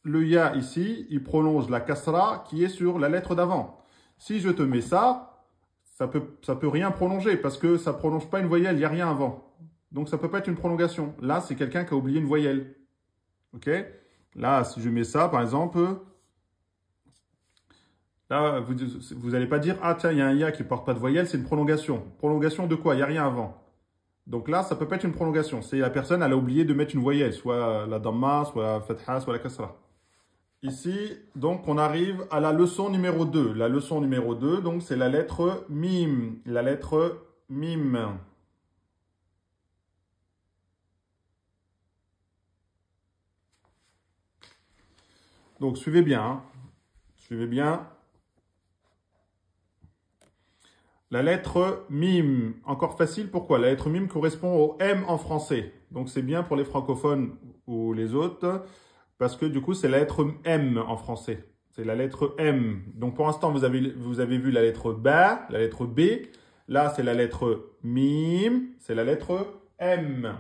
Le ya ici, il prolonge la kasra qui est sur la lettre d'avant. Si je te mets ça, ça peut rien prolonger parce que ça ne prolonge pas une voyelle, il n'y a rien avant. Donc ça ne peut pas être une prolongation. Là, c'est quelqu'un qui a oublié une voyelle. Ok? Là, si je mets ça, par exemple, là, vous n'allez pas dire, ah tiens, il y a un ya qui ne porte pas de voyelle, c'est une prolongation. Prolongation de quoi? Il n'y a rien avant. Donc là, ça ne peut pas être une prolongation. C'est la personne, elle a oublié de mettre une voyelle, soit la damma, soit la fatha, soit la kasra. Ici, donc, on arrive à la leçon numéro 2. La leçon numéro 2, donc, c'est la lettre mim. La lettre mim. Donc, suivez bien. Hein. Suivez bien. La lettre mim. Encore facile, pourquoi? La lettre mim correspond au M en français. Donc, c'est bien pour les francophones ou les autres. Parce que du coup, c'est la lettre M en français. C'est la lettre M. Donc pour l'instant, vous avez vu la lettre ba, la lettre B. Là, c'est la lettre mim, c'est la lettre M.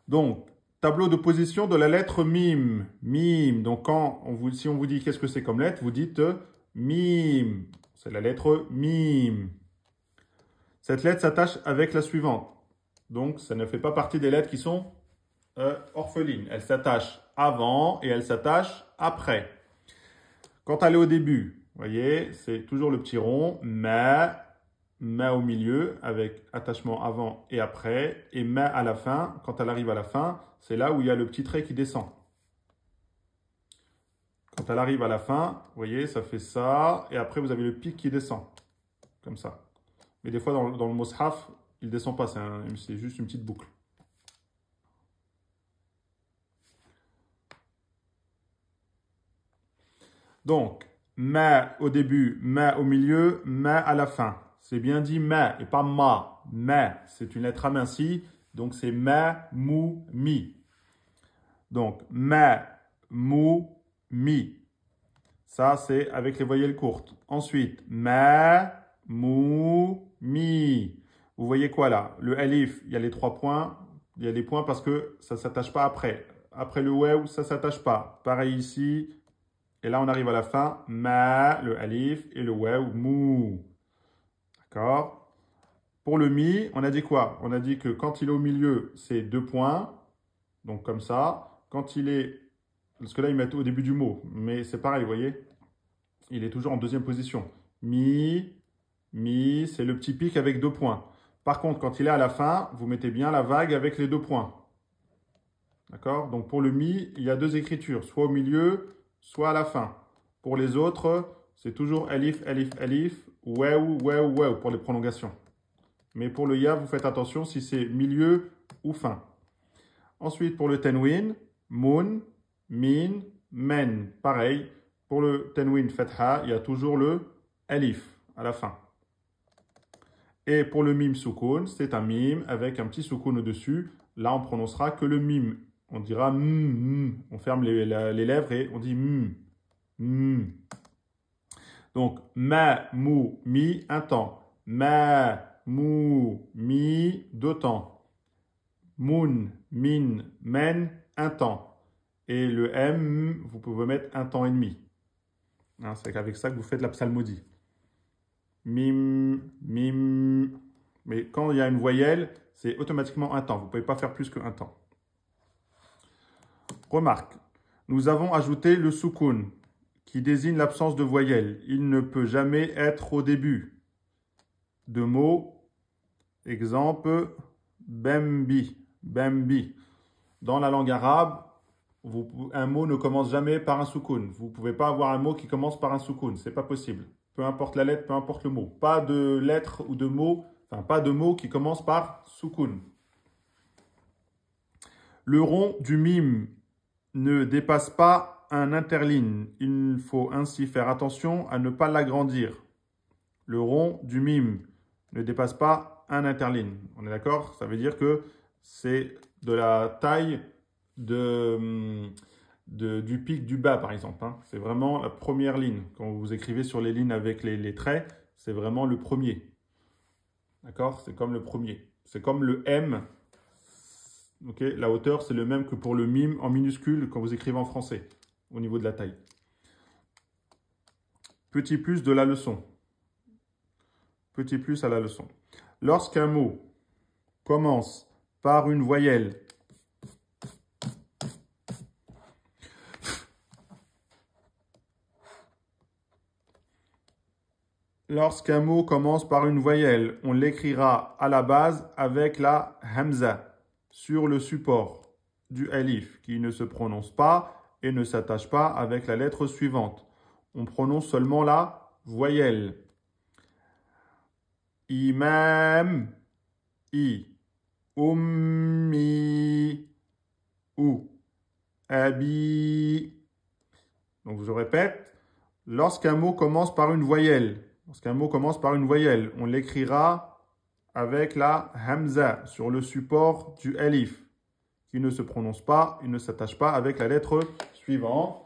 Donc, tableau de position de la lettre mim. Mim. Donc si on vous dit qu'est-ce que c'est comme lettre, vous dites mim. C'est la lettre mim. Cette lettre s'attache avec la suivante. Donc, ça ne fait pas partie des lettres qui sont orphelines. Elle s'attache avant et elle s'attache après. Quand elle est au début, vous voyez, c'est toujours le petit rond, ma au milieu avec attachement avant et après, et ma à la fin. Quand elle arrive à la fin, c'est là où il y a le petit trait qui descend. Quand elle arrive à la fin, vous voyez, ça fait ça, et après vous avez le pic qui descend, comme ça. Mais des fois, dans le mushaf, il ne descend pas, c'est juste une petite boucle. Donc, ma au début, ma au milieu, ma à la fin. C'est bien dit ma et pas ma. Ma, c'est une lettre amincie, donc c'est ma, mou, mi. Donc, ma, mou, mi. Ça, c'est avec les voyelles courtes. Ensuite, ma, mou, mi. Vous voyez quoi là? Le alif, il y a les 3 points. Il y a des points parce que ça ne s'attache pas après. après le waw, ça ne s'attache pas. Pareil ici. Et là, on arrive à la fin. Ma, le alif, et le waw, mou. D'accord? Pour le mi, on a dit quoi? On a dit que quand il est au milieu, c'est 2 points. Donc comme ça. Quand il est... Parce que là, ils mettent au début du mot. Mais c'est pareil, vous voyez? Il est toujours en deuxième position. Mi, c'est le petit pic avec 2 points. Par contre, quand il est à la fin, vous mettez bien la vague avec les 2 points. D'accord? Donc pour le mi, il y a 2 écritures, soit au milieu, soit à la fin. Pour les autres, c'est toujours alif, alif, alif, waw, waw, waw pour les prolongations. Mais pour le ya, vous faites attention si c'est milieu ou fin. Ensuite, pour le tenwin, mun, min, men. Pareil, pour le tenwin fatha, il y a toujours le alif à la fin. Et pour le mim soukoun, c'est un mim avec un petit soukoun au-dessus. Là, on prononcera que le mim. On dira on ferme les lèvres et on dit Donc, ma, mou, mi, un temps. Ma, mou, mi, 2 temps. Mun, min, men, un temps. Et le M, vous pouvez mettre 1 temps et demi. Hein, c'est avec ça que vous faites la psalmodie. Mim, mim. Mais quand il y a une voyelle, c'est automatiquement 1 temps. Vous ne pouvez pas faire plus que 1 temps. Remarque, nous avons ajouté le soukoun, qui désigne l'absence de voyelle. Il ne peut jamais être au début de mots. Exemple, bembi, bembi. Dans la langue arabe, un mot ne commence jamais par un soukoun. Vous ne pouvez pas avoir un mot qui commence par un soukoun. Ce n'est pas possible. Peu importe la lettre, peu importe le mot. Pas de lettre ou de mot, enfin pas de mot qui commence par soukoun. Le rond du mime ne dépasse pas un interligne. Il faut ainsi faire attention à ne pas l'agrandir. Le rond du mime ne dépasse pas un interligne. On est d'accord? Ça veut dire que c'est de la taille du pic du bas, par exemple. Hein. C'est vraiment la première ligne. Quand vous écrivez sur les lignes avec les traits, c'est vraiment le premier. D'accord? C'est comme le premier. C'est comme le M. Okay, la hauteur, c'est le même que pour le mime en minuscule quand vous écrivez en français, au niveau de la taille. Petit plus de la leçon. Petit plus à la leçon. Lorsqu'un mot commence par une voyelle, on l'écrira à la base avec la hamza sur le support du alif qui ne se prononce pas et ne s'attache pas avec la lettre suivante. On prononce seulement la voyelle. Imam, i, ummi, ou, abi. Donc je répète, lorsqu'un mot commence par une voyelle, on l'écrira avec la hamza sur le support du alif qui ne se prononce pas, il ne s'attache pas avec la lettre suivante.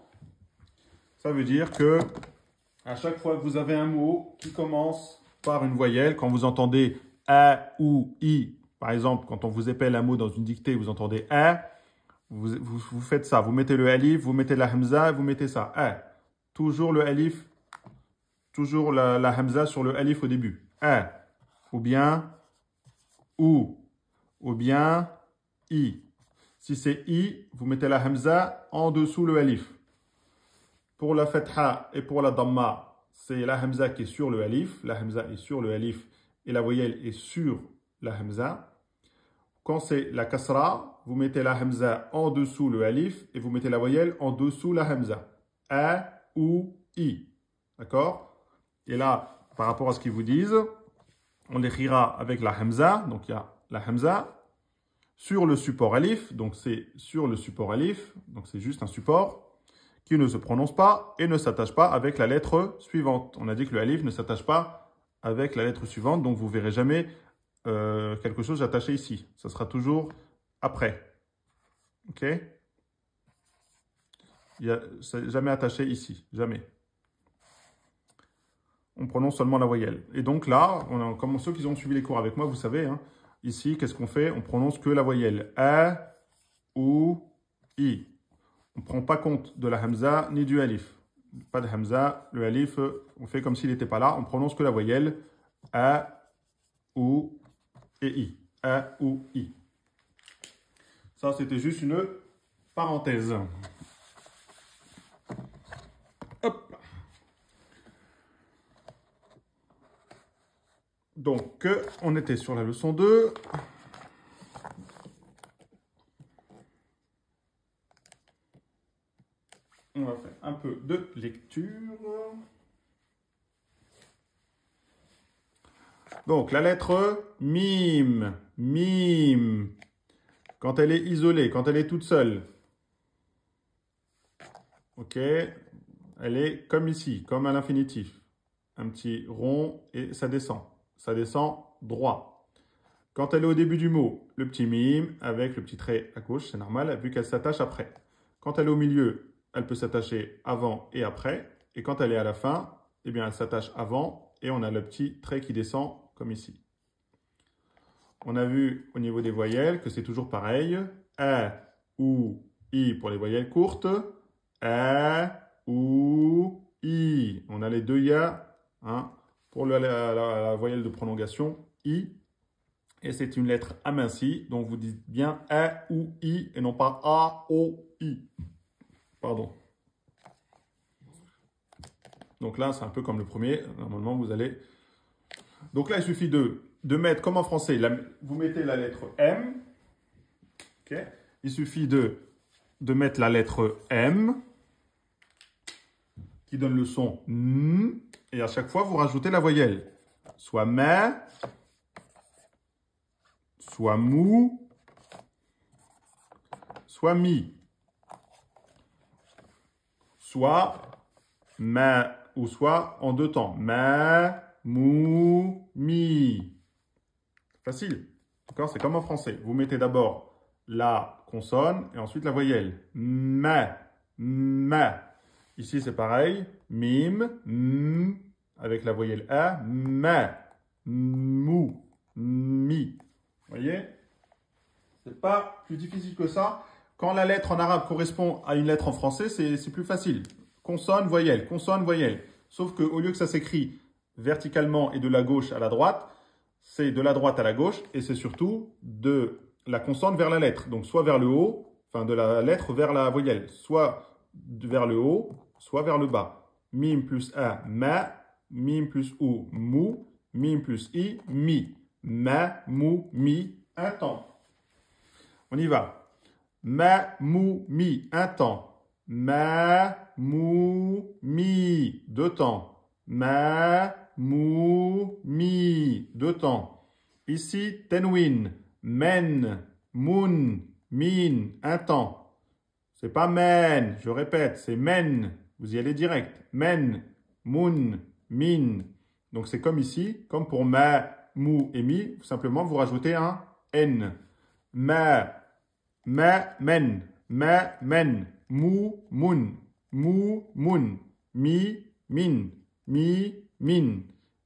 Ça veut dire que à chaque fois que vous avez un mot qui commence par une voyelle, quand vous entendez a ou i, par exemple, quand on vous épelle un mot dans une dictée, vous entendez a, vous faites ça. Vous mettez le alif, vous mettez la hamza, vous mettez ça. A. Toujours le alif, toujours la hamza sur le alif au début. A. Ou bien ou bien i. Si c'est i, vous mettez la hamza en dessous le alif. Pour la fatha et pour la damma, c'est la hamza qui est sur le alif. La hamza est sur le alif et la voyelle est sur la hamza. Quand c'est la kasra, vous mettez la hamza en dessous le alif et vous mettez la voyelle en dessous la hamza. A ou i. D'accord? Et là, par rapport à ce qu'ils vous disent, on l'écrira avec la hamza. Donc il y a la hamza sur le support alif. Donc c'est sur le support alif. Donc c'est juste un support qui ne se prononce pas et ne s'attache pas avec la lettre suivante. On a dit que le alif ne s'attache pas avec la lettre suivante, donc vous ne verrez jamais quelque chose attaché ici. Ça sera toujours après. Ok? C'est jamais attaché ici, jamais. On prononce seulement la voyelle. Et donc là, comme ceux qui ont suivi les cours avec moi, vous savez, hein, ici, qu'est-ce qu'on fait? On prononce que la voyelle. A ou I. On ne prend pas compte de la hamza ni du alif. Pas de hamza. Le alif, on fait comme s'il n'était pas là. On prononce que la voyelle A, ou et I. A, ou, I. Ça, c'était juste une parenthèse. Hop. Donc, on était sur la leçon 2. On va faire un peu de lecture. Donc, la lettre mime. Mime. Quand elle est isolée, quand elle est toute seule. Ok. Elle est comme ici, comme à l'infinitif. Un petit rond et ça descend. Ça descend droit. Quand elle est au début du mot, le petit mime avec le petit trait à gauche, c'est normal, vu qu'elle s'attache après. Quand elle est au milieu, elle peut s'attacher avant et après. Et quand elle est à la fin, eh bien, elle s'attache avant et on a le petit trait qui descend comme ici. On a vu au niveau des voyelles que c'est toujours pareil. A, ou, I pour les voyelles courtes. A, ou, I. On a les deux ya. Hein, pour la voyelle de prolongation, I. Et c'est une lettre amincie. Donc vous dites bien A, ou, I et non pas A, O, I. Pardon. Donc là, c'est un peu comme le premier. Normalement, vous allez... Donc là, il suffit de mettre, comme en français, vous mettez la lettre M. Okay. Il suffit de mettre la lettre M, qui donne le son N. Et à chaque fois, vous rajoutez la voyelle. Soit ma, soit mou, soit mi. Soit ma, ou soit en deux temps. Ma, mou, mi. Facile. D'accord? C'est comme en français. Vous mettez d'abord la consonne et ensuite la voyelle. Ma, ma. Ici, c'est pareil. Mime, m, avec la voyelle A. Ma, mou, mi. Vous voyez? C'est pas plus difficile que ça. Quand la lettre en arabe correspond à une lettre en français, c'est plus facile. Consonne, voyelle, consonne, voyelle. Sauf qu'au lieu que ça s'écrit verticalement et de la gauche à la droite, c'est de la droite à la gauche et c'est surtout de la consonne vers la lettre. Donc soit vers le haut, enfin de la lettre vers la voyelle. Soit vers le haut, soit vers le bas. Mime plus A, ma. Mime plus ou, mou. Mime plus I, mi. Ma, mou, mi. Un temps. On y va. Ma, mou, mi. Un temps. Ma, mou, mi. Deux temps. Ma, mou, mi. Deux temps. Ici, tenwin. Men, moon, min. Un temps. C'est pas men, je répète, c'est men. Vous y allez direct. Men, moon, min. Donc c'est comme ici, comme pour ma, mou et mi. Simplement, vous rajoutez un n. Ma, men. Ma, men. Mou, moon. Mou, moon. Mi, min. Mi, min.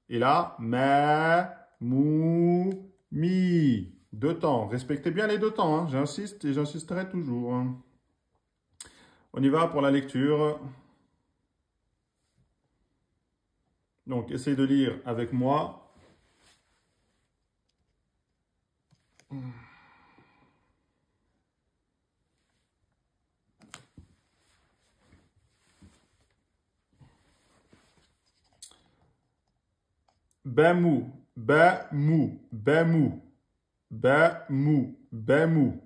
Et là, ma, mou, mi. Deux temps. Respectez bien les deux temps. Hein. J'insiste et j'insisterai toujours. Hein. On y va pour la lecture. Donc, essayez de lire avec moi. Bamou, bamou, bamou, bamou, bamou.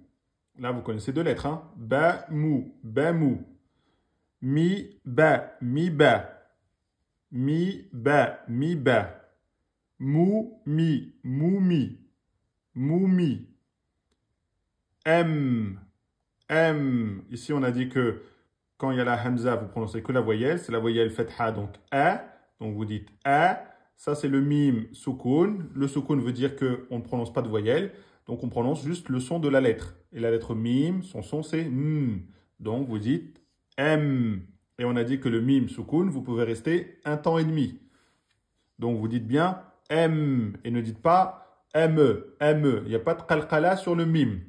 Là, vous connaissez deux lettres. Hein? Bamou, bamou. Mi, ba, mi, ba. Mi, ba, mi, ba. Mou, mi, mou, mi. Mou, mi. M, M. Ici, on a dit que quand il y a la hamza, vous prononcez que la voyelle. C'est la voyelle fetha, donc A. Donc, vous dites A. Ça, c'est le mime soukoun. Le soukoun veut dire qu'on ne prononce pas de voyelle. Donc, on prononce juste le son de la lettre. Et la lettre mime, son son, c'est M. Donc, vous dites M. Et on a dit que le mime soukoun, vous pouvez rester un temps et demi. Donc, vous dites bien M. Et ne dites pas M. M. Il n'y a pas de qalqala sur le mime.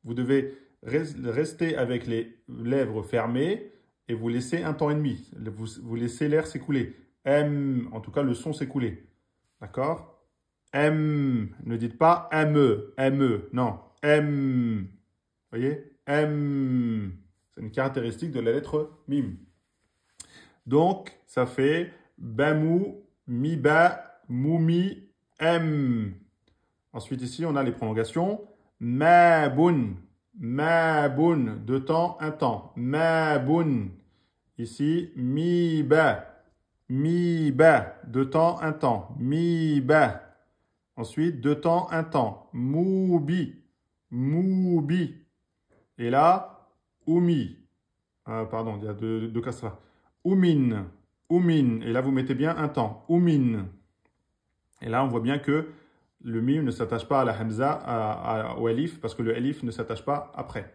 Vous devez restez avec les lèvres fermées et vous laissez un temps et demi. Vous laissez l'air s'écouler. M, en tout cas, le son s'écouler. D'accord? M, ne dites pas M, M, non. M, vous voyez? M, c'est une caractéristique de la lettre mim. Donc, ça fait bamou, mi ba, moumi, m. Ensuite, ici, on a les prolongations. Maboun, maboun, de temps, un temps. Maboun. Ici, mi ba, de temps, un temps. Mi ba. Ensuite, de temps, un temps. Moubi, moubi. Et là, oumi. Pardon, il y a deux kasra. Oumin, oumin. Et là, vous mettez bien un temps. Oumin. Et là, on voit bien que le mim ne s'attache pas à la hamza, au alif, parce que le alif ne s'attache pas après.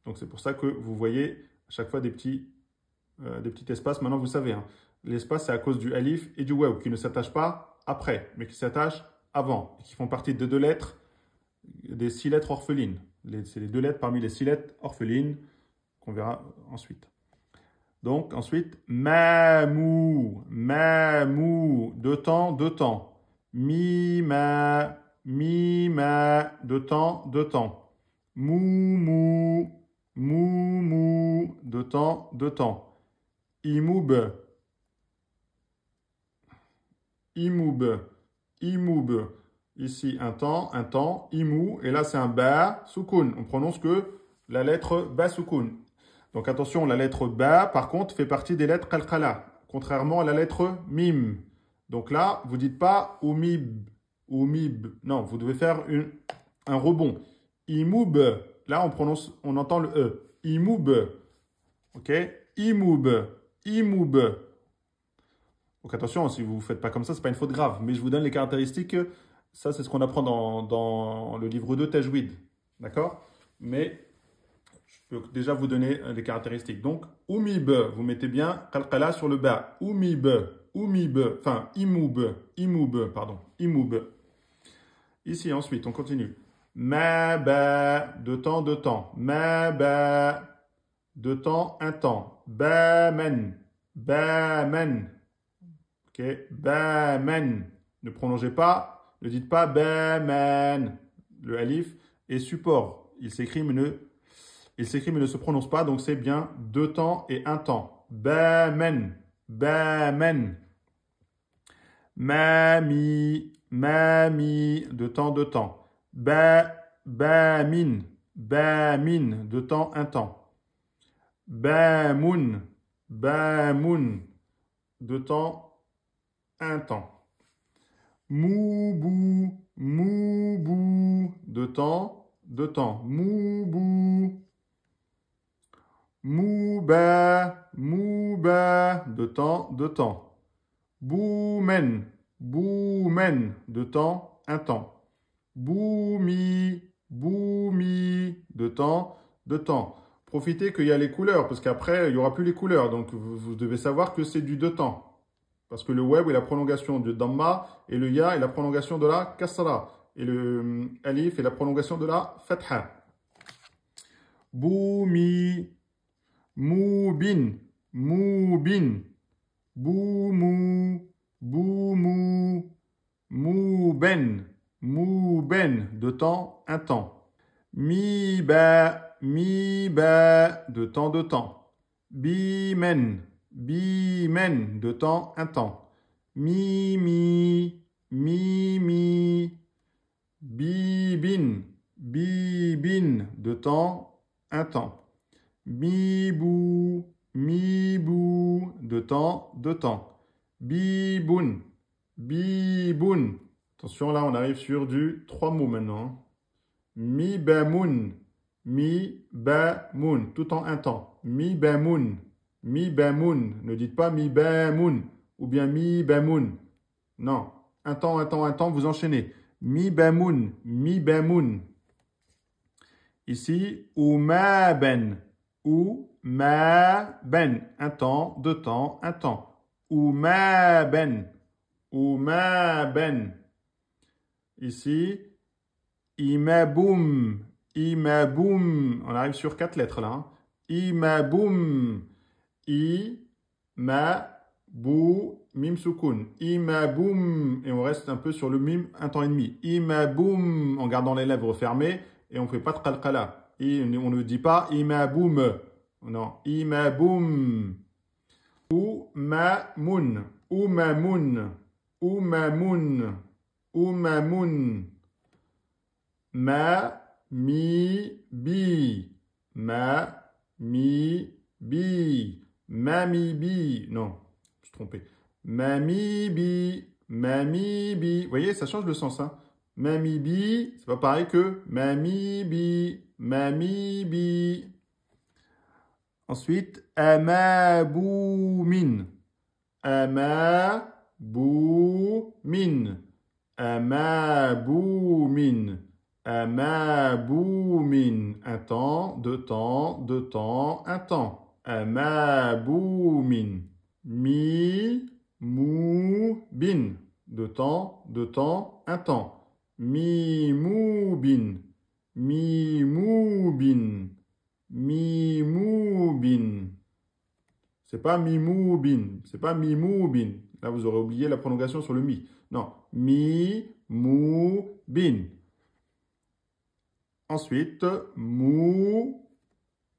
Donc, c'est pour ça que vous voyez à chaque fois des petits espaces. Maintenant, vous savez, hein, l'espace, c'est à cause du alif et du waw, qui ne s'attachent pas après, mais qui s'attachent avant, et qui font partie de 2 lettres, des 6 lettres orphelines. C'est les 2 lettres parmi les 6 lettres orphelines qu'on verra ensuite. Donc, ensuite, mamou, mamou, de temps, mima, de temps, moumou, moumou, de temps, imoub, ici un temps, imou, et là c'est un ba, soukoun, on prononce que la lettre ba soukoun. Donc attention, la lettre ba, par contre, fait partie des lettres qalqala, contrairement à la lettre mim. Donc là, vous ne dites pas oumib, oumib. Non, vous devez faire un rebond. Imoub, là on entend le e. Imoub, ok? Imoub. Donc attention, si vous ne faites pas comme ça, ce n'est pas une faute grave. Mais je vous donne les caractéristiques. Ça, c'est ce qu'on apprend dans le livre 2 Tajwid. D'accord? Mais je peux déjà vous donner les caractéristiques. Donc, oumib, vous mettez bien qalqala sur le ba. Oumib, enfin, imoub. Ici, ensuite, on continue. Ma ba, de temps. Ma ba, de temps, un temps. Ba men. Ok, ba men. Ne prolongez pas, ne dites pas ba men. Le alif est support. Il s'écrit mais ne se prononce pas, donc c'est bien 2 temps et un temps. Ba men. Mami, de temps. Ba min, de temps, un temps. Ba moun, de temps, un temps. Moubou, de temps. Moubou. Mouba, de temps. Boumen, de temps, un temps. Boumi, de temps. Profitez qu'il y a les couleurs, parce qu'après, il n'y aura plus les couleurs. Donc, vous devez savoir que c'est du 2 temps. Parce que le web est la prolongation du damma, et le ya est la prolongation de la kasra. Et le alif est la prolongation de la fatha. Boumi, moubin. Boumou, mouben, de temps, un temps. Mi-ba, de temps. Bimen, de temps, un temps. Mimi, bibin, de temps, un temps. Mibou, de temps. Biboun. Attention, là, on arrive sur du 3 mots maintenant. Mi-ba-moun, tout en un temps. Mi-ba-moun. Ne dites pas mi-ba-moun ou bien mi-ba-moun. Non, un temps, vous enchaînez. Mi-ba-moun. Ici, oumaben, un temps, 2 temps, un temps. Oumaben. Ici, imaboum, Imaboum. On arrive sur 4 lettres là. Hein. Imaboum. I, ma, bou, mim soukoun. Imaboum. Et on reste un peu sur le mim un temps et demi. Imaboum. En gardant les lèvres fermées. Et on ne fait pas de qalqala. On ne dit pas imaboum. Non. Imaboum. Umamun. Umamun. Umamun. Umamun. Ma, mi, bi. Ma, mi, bi. Mami, bi. Non, je suis trompé. Mami, bi. Mami, bi. Vous voyez, ça change le sens. Hein. Mami, bi, c'est pas pareil que mami, bi. Mami, bi. Ensuite, amaboumin. Amaboumin. Amaboumin. Amaboumin. Un temps, deux temps, deux temps, un temps. Amaboumin. Mi, mou, bin. Deux temps, un temps. Mi, mou, bin. Mi, mou, bin. Mi, mou, bin. C'est pas mi, mou, bin. C'est pas mi, mou, bin. Là, vous aurez oublié la prolongation sur le mi. Non. Mi, mou, bin. Ensuite, mou,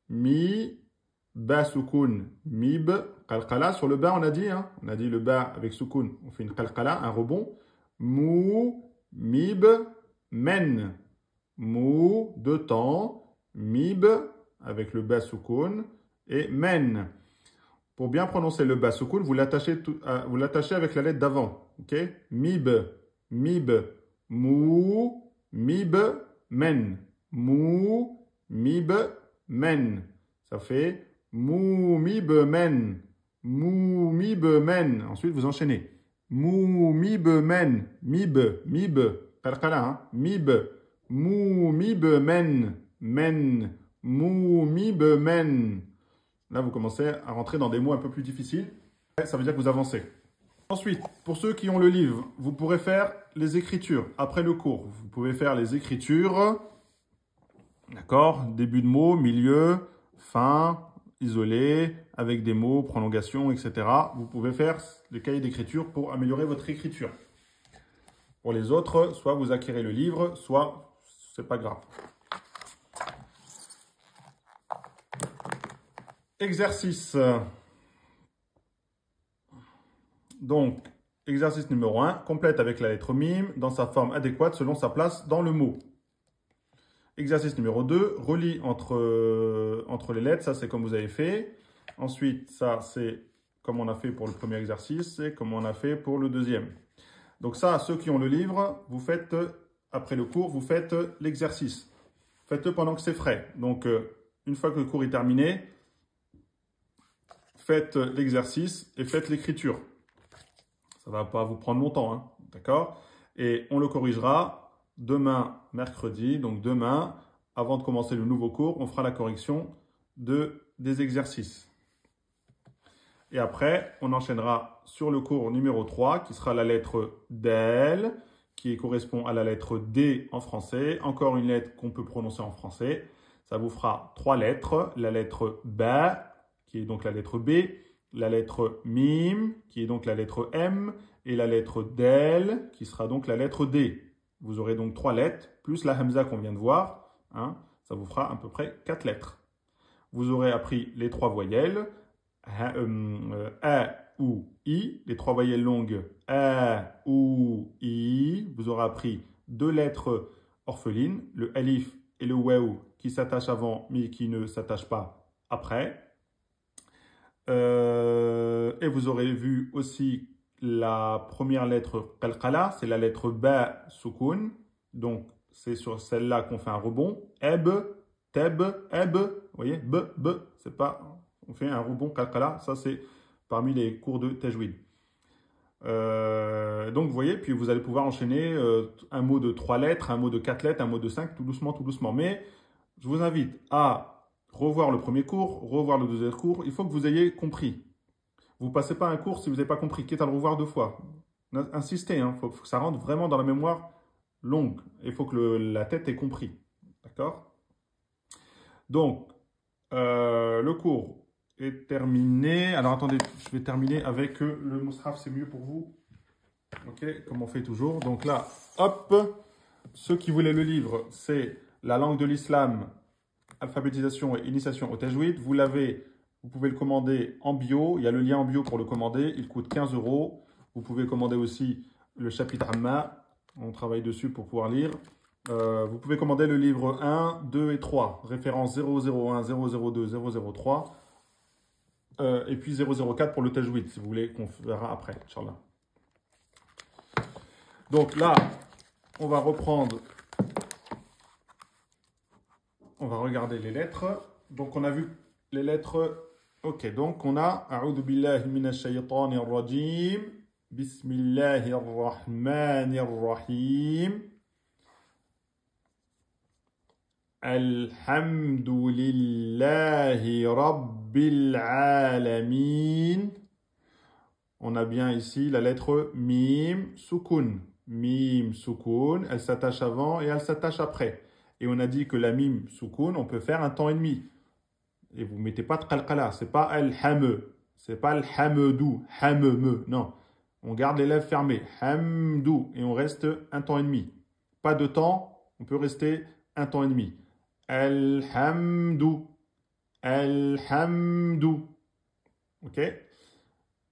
mi, ba soukoun, mib, qalqala. Sur le ba, on a dit, hein, on a dit le ba avec soukoun. On fait une qalqala, un rebond. Mou, mib, men. Mou, deux temps. Mib, avec le ba soukoun. Et men. Pour bien prononcer le ba soukoun, vous l'attachez avec la lettre d'avant. Ok? Mib, mib, mou, mib, men. Mou, mib, men. Ça fait mou, mib, men. Mou, mib, men. Ensuite, vous enchaînez. Mou, mib, men. Mib, mib. Qalqala, hein? Mib. Mou, mib, men. Men. Mou, mib, men. Là, vous commencez à rentrer dans des mots un peu plus difficiles. Ça veut dire que vous avancez. Ensuite, pour ceux qui ont le livre, vous pourrez faire les écritures. Après le cours, vous pouvez faire les écritures. D'accord? Début de mot, milieu, fin, isolé, avec des mots, prolongation, etc. Vous pouvez faire le cahier d'écriture pour améliorer votre écriture. Pour les autres, soit vous acquérez le livre, soit c'est pas grave. Exercice. Donc, exercice numéro 1, complète avec la lettre mime dans sa forme adéquate selon sa place dans le mot. Exercice numéro 2, relie entre les lettres, ça c'est comme vous avez fait. Ensuite, ça c'est comme on a fait pour le premier exercice et comme on a fait pour le deuxième. Donc ça, ceux qui ont le livre, vous faites, après le cours, vous faites l'exercice. Faites-le pendant que c'est frais. Donc, une fois que le cours est terminé, faites l'exercice et faites l'écriture. Ça ne va pas vous prendre longtemps, hein, d'accord? Et on le corrigera demain, mercredi. Donc demain, avant de commencer le nouveau cours, on fera la correction des exercices. Et après, on enchaînera sur le cours numéro 3, qui sera la lettre DEL, qui correspond à la lettre D en français. Encore une lettre qu'on peut prononcer en français. Ça vous fera 3 lettres. La lettre B, qui est donc la lettre B, la lettre Mim, qui est donc la lettre M, et la lettre Del, qui sera donc la lettre D. Vous aurez donc 3 lettres, plus la Hamza qu'on vient de voir. Hein, ça vous fera à peu près 4 lettres. Vous aurez appris les 3 voyelles, A, ou I, les 3 voyelles longues, A, ou I. Vous aurez appris 2 lettres orphelines, le Alif et le Waou, qui s'attachent avant, mais qui ne s'attachent pas après. Et vous aurez vu aussi la première lettre qalqala, c'est la lettre ba soukoun. Donc, c'est sur celle-là qu'on fait un rebond. Eb, teb, eb. Vous voyez, b, c'est pas... On fait un rebond qalqala. Ça, c'est parmi les cours de tajwid. Donc, vous voyez, puis vous allez pouvoir enchaîner un mot de 3 lettres, un mot de 4 lettres, un mot de 5, tout doucement, tout doucement. Mais je vous invite à revoir le premier cours, revoir le deuxième cours. Il faut que vous ayez compris. Vous ne passez pas un cours si vous n'avez pas compris. Quitte à le revoir 2 fois. Insistez, hein. Faut que ça rentre vraiment dans la mémoire longue. Il faut que la tête ait compris. D'accord? Donc, le cours est terminé. Alors, attendez, je vais terminer avec le Mus'haf, c'est mieux pour vous. Ok, comme on fait toujours. Donc là, hop, ceux qui voulaient le livre, c'est la langue de l'islam, alphabétisation et initiation au tajwid. Vous pouvez le commander en bio. Il y a le lien en bio pour le commander. Il coûte 15 €. Vous pouvez commander aussi le chapitre Amma. On travaille dessus pour pouvoir lire. Vous pouvez commander le livre 1, 2 et 3. Référence 001, 002, 003. Et puis 004 pour le tajwid, si vous voulez, qu'on verra après, Inch'Allah. Donc là, on va reprendre. On va regarder les lettres. Donc on a vu les lettres. Ok, donc on a A'udhu billahi minash shaytanir rajim. Bismillahir rahmanir rahim. Alhamdulillahi rabbil alamin. On a bien ici la lettre mim soukoun. Mim soukoun, elle s'attache avant et elle s'attache après. Et on a dit que la mim soukoun, on peut faire un temps et demi. Et vous ne mettez pas de qalqala, c'est pas al-hame, c'est pas al-hamedou, hameme, non. On garde les lèvres fermées, hamdou, et on reste un temps et demi. Pas de temps, on peut rester un temps et demi. Alhamdou, alhamdou. Ok?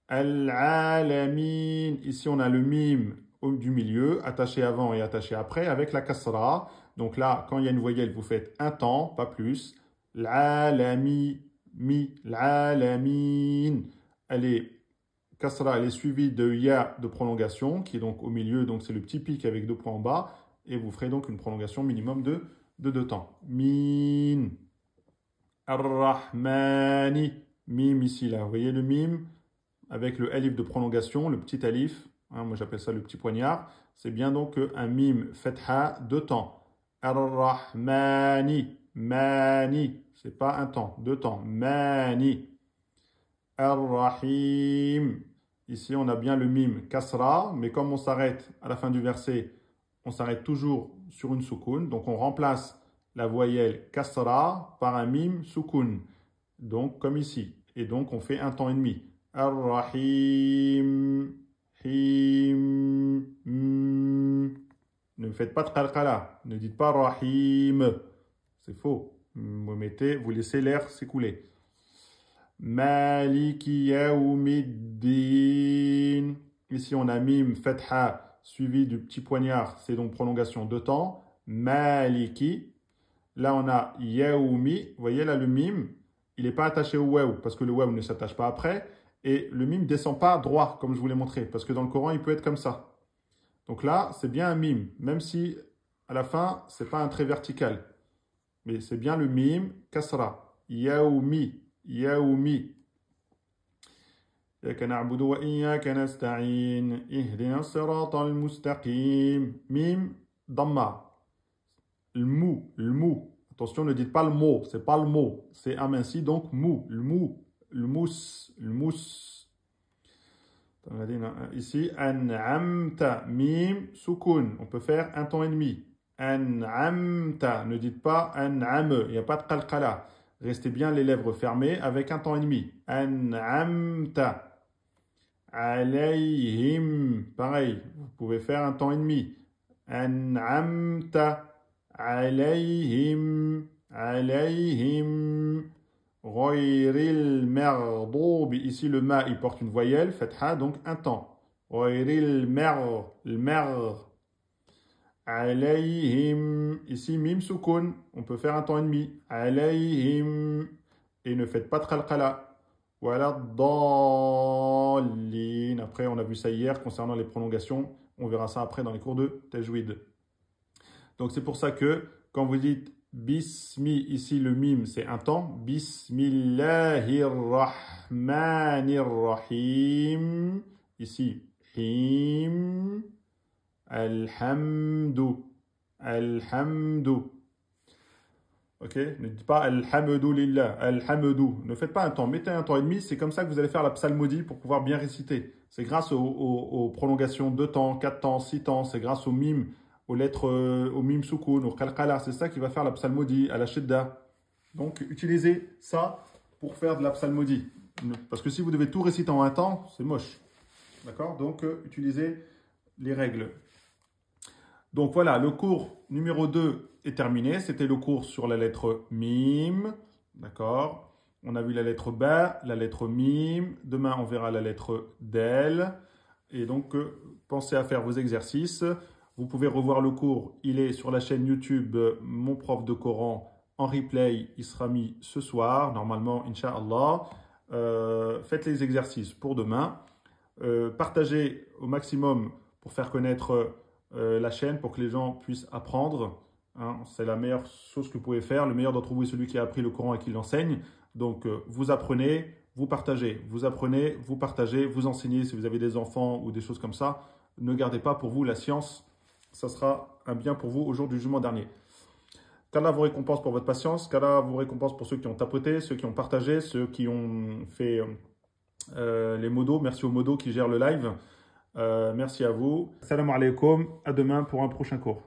Al-alamin, ici on a le mim du milieu, attaché avant et attaché après, avec la kasra. Donc là, quand il y a une voyelle, vous faites un temps, pas plus. L'alami, mi, l'alamin. Kasra, elle est suivie de ya de prolongation, qui est donc au milieu, donc c'est le petit pic avec 2 points en bas, et vous ferez donc une prolongation minimum de 2 temps. Min, ar-rahmani, mim ici, là, vous voyez le mim, avec le alif de prolongation, le petit alif, hein, moi j'appelle ça le petit poignard, c'est bien donc un mim fetha 2 temps. Ar-rahmani, mani, c'est pas un temps, 2 temps, mani. Ar-rahim, ici on a bien le mim kasra, mais comme on s'arrête à la fin du verset, on s'arrête toujours sur une soukoun, donc on remplace la voyelle kasra par un mim soukoun, donc comme ici, et donc on fait un temps et demi. Ar-rahim, him, ne faites pas de qalqala, ne dites pas rahim, c'est faux. Vous laissez l'air s'écouler. Maliki yawmiddin. Ici on a mim fatha suivi du petit poignard, c'est donc prolongation 2 temps. Maliki. Là on a yawmi. Vous voyez là le mim, il n'est pas attaché au waw parce que le waw ne s'attache pas après. Et le mim ne descend pas droit comme je vous l'ai montré parce que dans le Coran il peut être comme ça. Donc là c'est bien un mim, même si à la fin c'est pas un trait vertical. Mais c'est bien le mim, kasra, yaoumi, yaoumi. Iyyaka na'budu wa iyyaka nasta'in, ihdina as-siratal mustaqim. Mim, damma. Le mou. Attention, ne dites pas le mot, c'est pas le mot, c'est aminci, donc mou, le mou, le mousse, le mousse. Ici, an'amta, mim, soukoun. On peut faire un temps et demi. An'amta, ne dites pas an'ame, il n'y a pas de qalqala. Restez bien les lèvres fermées avec un temps et demi. An'amta. Alayhim, pareil, vous pouvez faire un temps et demi. An'amta. Alayhim. Alayhim. Ghayril merdoubi. Ici le ma, il porte une voyelle, fatha, donc un temps. Ghayril mer. Alayhim, ici mim soukoun, on peut faire un temps et demi. Alayhim, et ne faites pas de qalqala. Voilà, dallin. Après, on a vu ça hier concernant les prolongations. On verra ça après dans les cours de tajwid. Donc c'est pour ça que quand vous dites bismi, ici le mim c'est un temps. Bismillahirrahmanirrahim. Ici, him. Alhamdou. Alhamdou. Ok, ne dites pas Alhamdou lillah. Alhamdou. Ne faites pas un temps. Mettez un temps et demi. C'est comme ça que vous allez faire la psalmodie pour pouvoir bien réciter. C'est grâce aux prolongations 2 temps, 4 temps, 6 temps. C'est grâce au mim, aux lettres, au mim soukoun, au qalqala. C'est ça qui va faire la psalmodie à la shidda. Donc, utilisez ça pour faire de la psalmodie. Parce que si vous devez tout réciter en un temps, c'est moche. D'accord? Donc, utilisez les règles. Donc, voilà, le cours numéro 2 est terminé. C'était le cours sur la lettre Mim. D'accord? On a vu la lettre Ba, la lettre Mim. Demain, on verra la lettre Del. Et donc, pensez à faire vos exercices. Vous pouvez revoir le cours. Il est sur la chaîne YouTube Mon Prof de Coran en replay. Il sera mis ce soir, normalement, Inch'Allah. Faites les exercices pour demain. Partagez au maximum pour faire connaître la chaîne, pour que les gens puissent apprendre. Hein, c'est la meilleure chose que vous pouvez faire. Le meilleur d'entre vous est celui qui a appris le Coran et qui l'enseigne. Donc, vous apprenez, vous partagez. Vous apprenez, vous partagez, vous enseignez si vous avez des enfants ou des choses comme ça. Ne gardez pas pour vous la science. Ça sera un bien pour vous au jour du jugement dernier. Qu'Allah vous récompense pour votre patience. Qu'Allah vous récompense pour ceux qui ont tapoté, ceux qui ont partagé, ceux qui ont fait les modos. Merci aux modos qui gèrent le live. Merci à vous. Salam alaikum. À demain pour un prochain cours.